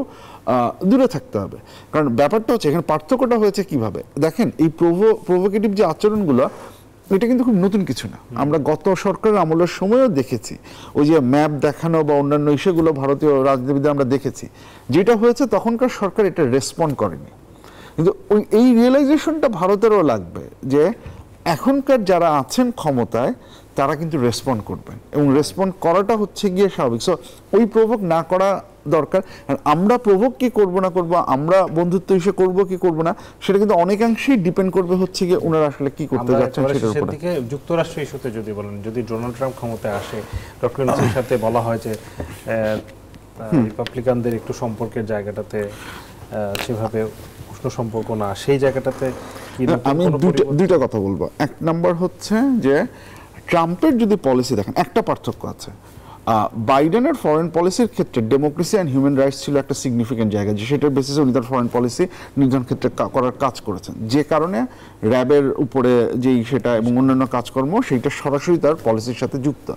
S3: দূরে থাকতে হবে। কারণ ব্যাপারটা হচ্ছে এখানে পার্থক্যটা হয়েছে কিভাবে দেখেন, এই প্রভোকেটিভ যে আচরণগুলো, এটা কিন্তু খুব নতুন কিছু না। আমরা গত সরকারের আমলের সময়ও দেখেছি, ওই যে ম্যাপ দেখানো বা অন্যান্য ইস্যুগুলো ভারতীয় রাজনীতিবিদরা আমরা দেখেছি। যেটা হয়েছে তখনকার সরকার এটা রেসপন্ড করেনি। কিন্তু এই রিয়েলাইজেশনটা ভারতেরও লাগবে যে এখনকার যারা আছেন ক্ষমতায়, তারা কিন্তু রেসপন্ড করবেন, এবং রেসপন্ড করাটা হচ্ছে গিয়ে স্বাভাবিক। সো ওই প্রভোগ না করা দরকার। আমরা প্রভোগ কি করব না করব, আমরা বন্ধুত্ব হিসেবে করব কি করব না, সেটা কিন্তু অনেকাংশেই ডিপেন্ড করবে হচ্ছে গিয়ে ওনারা আসলে কি করতে যাচ্ছেন সেটার উপরে।
S1: যুক্তরাষ্ট্র ইস্যুতে যদি বলেন, যদি ডোনাল্ড ট্রাম্প ক্ষমতায় আসে, ডক্টর ইউনূসের সাথে বলা হয় যে রিপাবলিকানদের একটু সম্পর্কের জায়গাটাতে সেভাবে উষ্ণ সম্পর্ক না, সেই জায়গাটাতে
S3: আমি দুইটা কথা বলবো। এক নাম্বার হচ্ছে যে ট্রাম্পের যদি পলিসি দেখেন, একটা পার্থক্য আছে। বাইডেনের ফরেন পলিসির ক্ষেত্রে ডেমোক্রেসি অ্যান্ড হিউম্যান রাইটস ছিল একটা সিগনিফিকেন্ট জায়গা, যে সেটার বেসিসে উনি তার ফরেন পলিসি নির্ধারণ ক্ষেত্রে করার কাজ করেছেন, যে কারণে র্যাবের উপরে যেই সেটা এবং অন্যান্য কাজকর্ম, সেইটা সরাসরি তার পলিসির সাথে যুক্ত।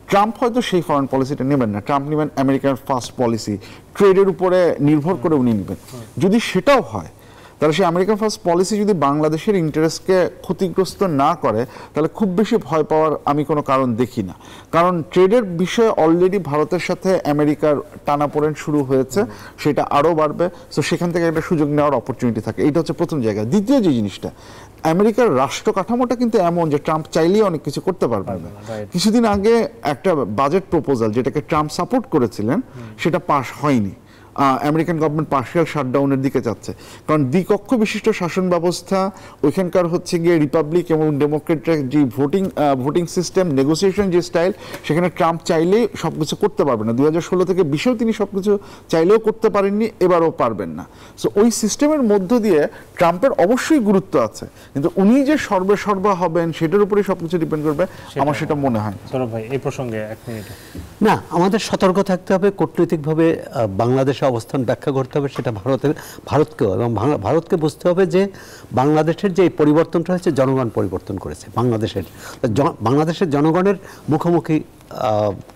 S3: ট্রাম্প হয়তো সেই ফরেন পলিসিটা নেবেন না, ট্রাম্প নেবেন আমেরিকার ফার্স্ট পলিসি, ট্রেডের উপরে নির্ভর করে উনি নেবেন। যদি সেটাও হয়, তাহলে সেই আমেরিকান ফার্স্ট পলিসি যদি বাংলাদেশের ইন্টারেস্টকে ক্ষতিগ্রস্ত না করে, তাহলে খুব বেশি ভয় পাওয়ার আমি কোনো কারণ দেখি না। কারণ ট্রেডের বিষয়ে অলরেডি ভারতের সাথে আমেরিকার টানাপোড়েন শুরু হয়েছে, সেটা আরও বাড়বে। সো সেখান থেকে একটা সুযোগ নেওয়ার অপরচুনিটি থাকে। এইটা হচ্ছে প্রথম জায়গা। দ্বিতীয় যে জিনিসটা, আমেরিকার রাষ্ট্র কাঠামোটা কিন্তু এমন যে ট্রাম্প চাইলেই অনেক কিছু করতে পারবেন না। কিছুদিন আগে একটা বাজেট প্রপোজাল, যেটাকে ট্রাম্প সাপোর্ট করেছিলেন, সেটা পাস হয়নি। আমেরিকান গভর্নমেন্ট পার্শিয়াল শাটডাউনের দিকে যাচ্ছে, কারণ দ্বিকক্ষ বিশিষ্ট শাসন ব্যবস্থা, ওইখানকার হচ্ছে গিয়ে রিপাবলিক এবং ডেমোক্রেটের যে ভোটিং সিস্টেম, নেগোসিয়েশন যে স্টাইল, সেখানে ট্রাম্প চাইলেই সব কিছু করতে পারবেন না। 2016 থেকে 20-এও তিনি সব কিছু চাইলেও করতে পারেননি, এবারও পারবেন না। সো ওই সিস্টেমের মধ্য দিয়ে ট্রাম্পের অবশ্যই গুরুত্ব আছে, কিন্তু উনি যে সর্বা হবেন সেটার উপরেই সব কিছু ডিপেন্ড করবে, আমার সেটা মনে হয়।
S1: সৌরভ ভাই, এই প্রসঙ্গে 1 মিনিট।
S2: না, আমাদের সতর্ক থাকতে হবে, কূটনৈতিকভাবে বাংলাদেশের অবস্থান ব্যাখ্যা করতে হবে, সেটা ভারতকেও, এবং ভারতকে বুঝতে হবে যে বাংলাদেশের যে পরিবর্তনটা হয়েছে, জনগণ পরিবর্তন করেছে। বাংলাদেশের জনগণের মুখোমুখি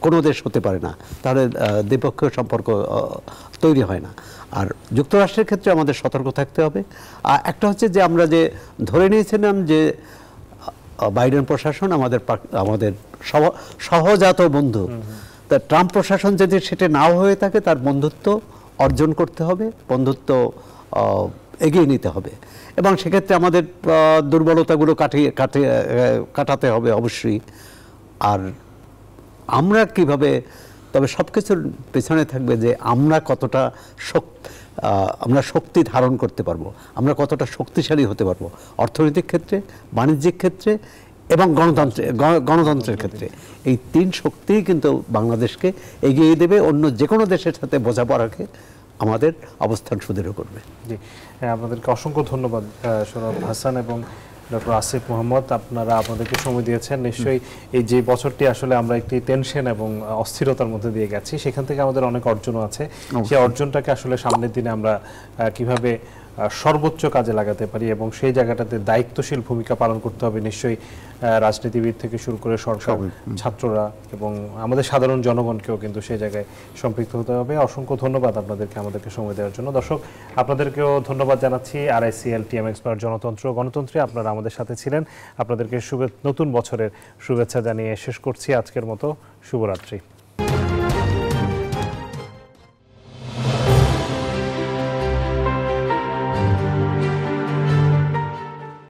S2: কোনো দেশ হতে পারে না, তাহলে দ্বিপক্ষীয় সম্পর্ক তৈরি হয় না। আর যুক্তরাষ্ট্রের ক্ষেত্রে আমাদের সতর্ক থাকতে হবে। একটা হচ্ছে যে আমরা যে ধরে নিয়েছিলাম যে বাইডেন প্রশাসন আমাদের সহজাত বন্ধু। তা ট্রাম্প প্রশাসন যদি সেটা নাও হয়ে থাকে, তার বন্ধুত্ব অর্জন করতে হবে, বন্ধুত্ব এগিয়ে নিতে হবে, এবং সেক্ষেত্রে আমাদের দুর্বলতাগুলো কাটাতে হবে অবশ্যই। আর আমরা কিভাবে, তবে সব কিছুর পেছনে থাকবে যে আমরা কতটা আমরা শক্তি ধারণ করতে পারবো, আমরা কতটা শক্তিশালী হতে পারবো অর্থনৈতিক ক্ষেত্রে, বাণিজ্যিক ক্ষেত্রে এবং গণতন্ত্রের ক্ষেত্রে। এই 3 শক্তিই কিন্তু বাংলাদেশকে এগিয়ে দেবে অন্য যে কোনো দেশের সাথে বোঝাপড়াকে আমাদের অবস্থান সুদৃঢ় করবে।
S1: জি, আপনাদেরকে অসংখ্য ধন্যবাদ সৌরভ হাসান এবং ডক্টর আসিফ মোহাম্মদ, আপনারা আমাদেরকে সময় দিয়েছেন। নিশ্চয়ই এই যে বছরটি আসলে আমরা একটি টেনশন এবং অস্থিরতার মধ্যে দিয়ে গেছি, সেখান থেকে আমাদের অনেক অর্জনও আছে। সেই অর্জনটাকে আসলে সামনের দিনে আমরা কিভাবে সর্বোচ্চ কাজে লাগাতে পারি এবং সেই জায়গাটাতে দায়িত্বশীল ভূমিকা পালন করতে হবে নিশ্চয়ই রাজনীতিবিদ থেকে শুরু করে সরকার, ছাত্ররা এবং আমাদের সাধারণ জনগণকেও কিন্তু সেই জায়গায় সম্পৃক্ত হতে হবে। অসংখ্য ধন্যবাদ আপনাদেরকে আমাদেরকে সময় দেওয়ার জন্য। দর্শক, আপনাদেরকেও ধন্যবাদ জানাচ্ছি। RICL TM এক্সপার্ট জনতন্ত্র গণতন্ত্রে আপনারা আমাদের সাথে ছিলেন। আপনাদেরকে নতুন বছরের শুভেচ্ছা জানিয়ে শেষ করছি আজকের মতো। শুভরাত্রি।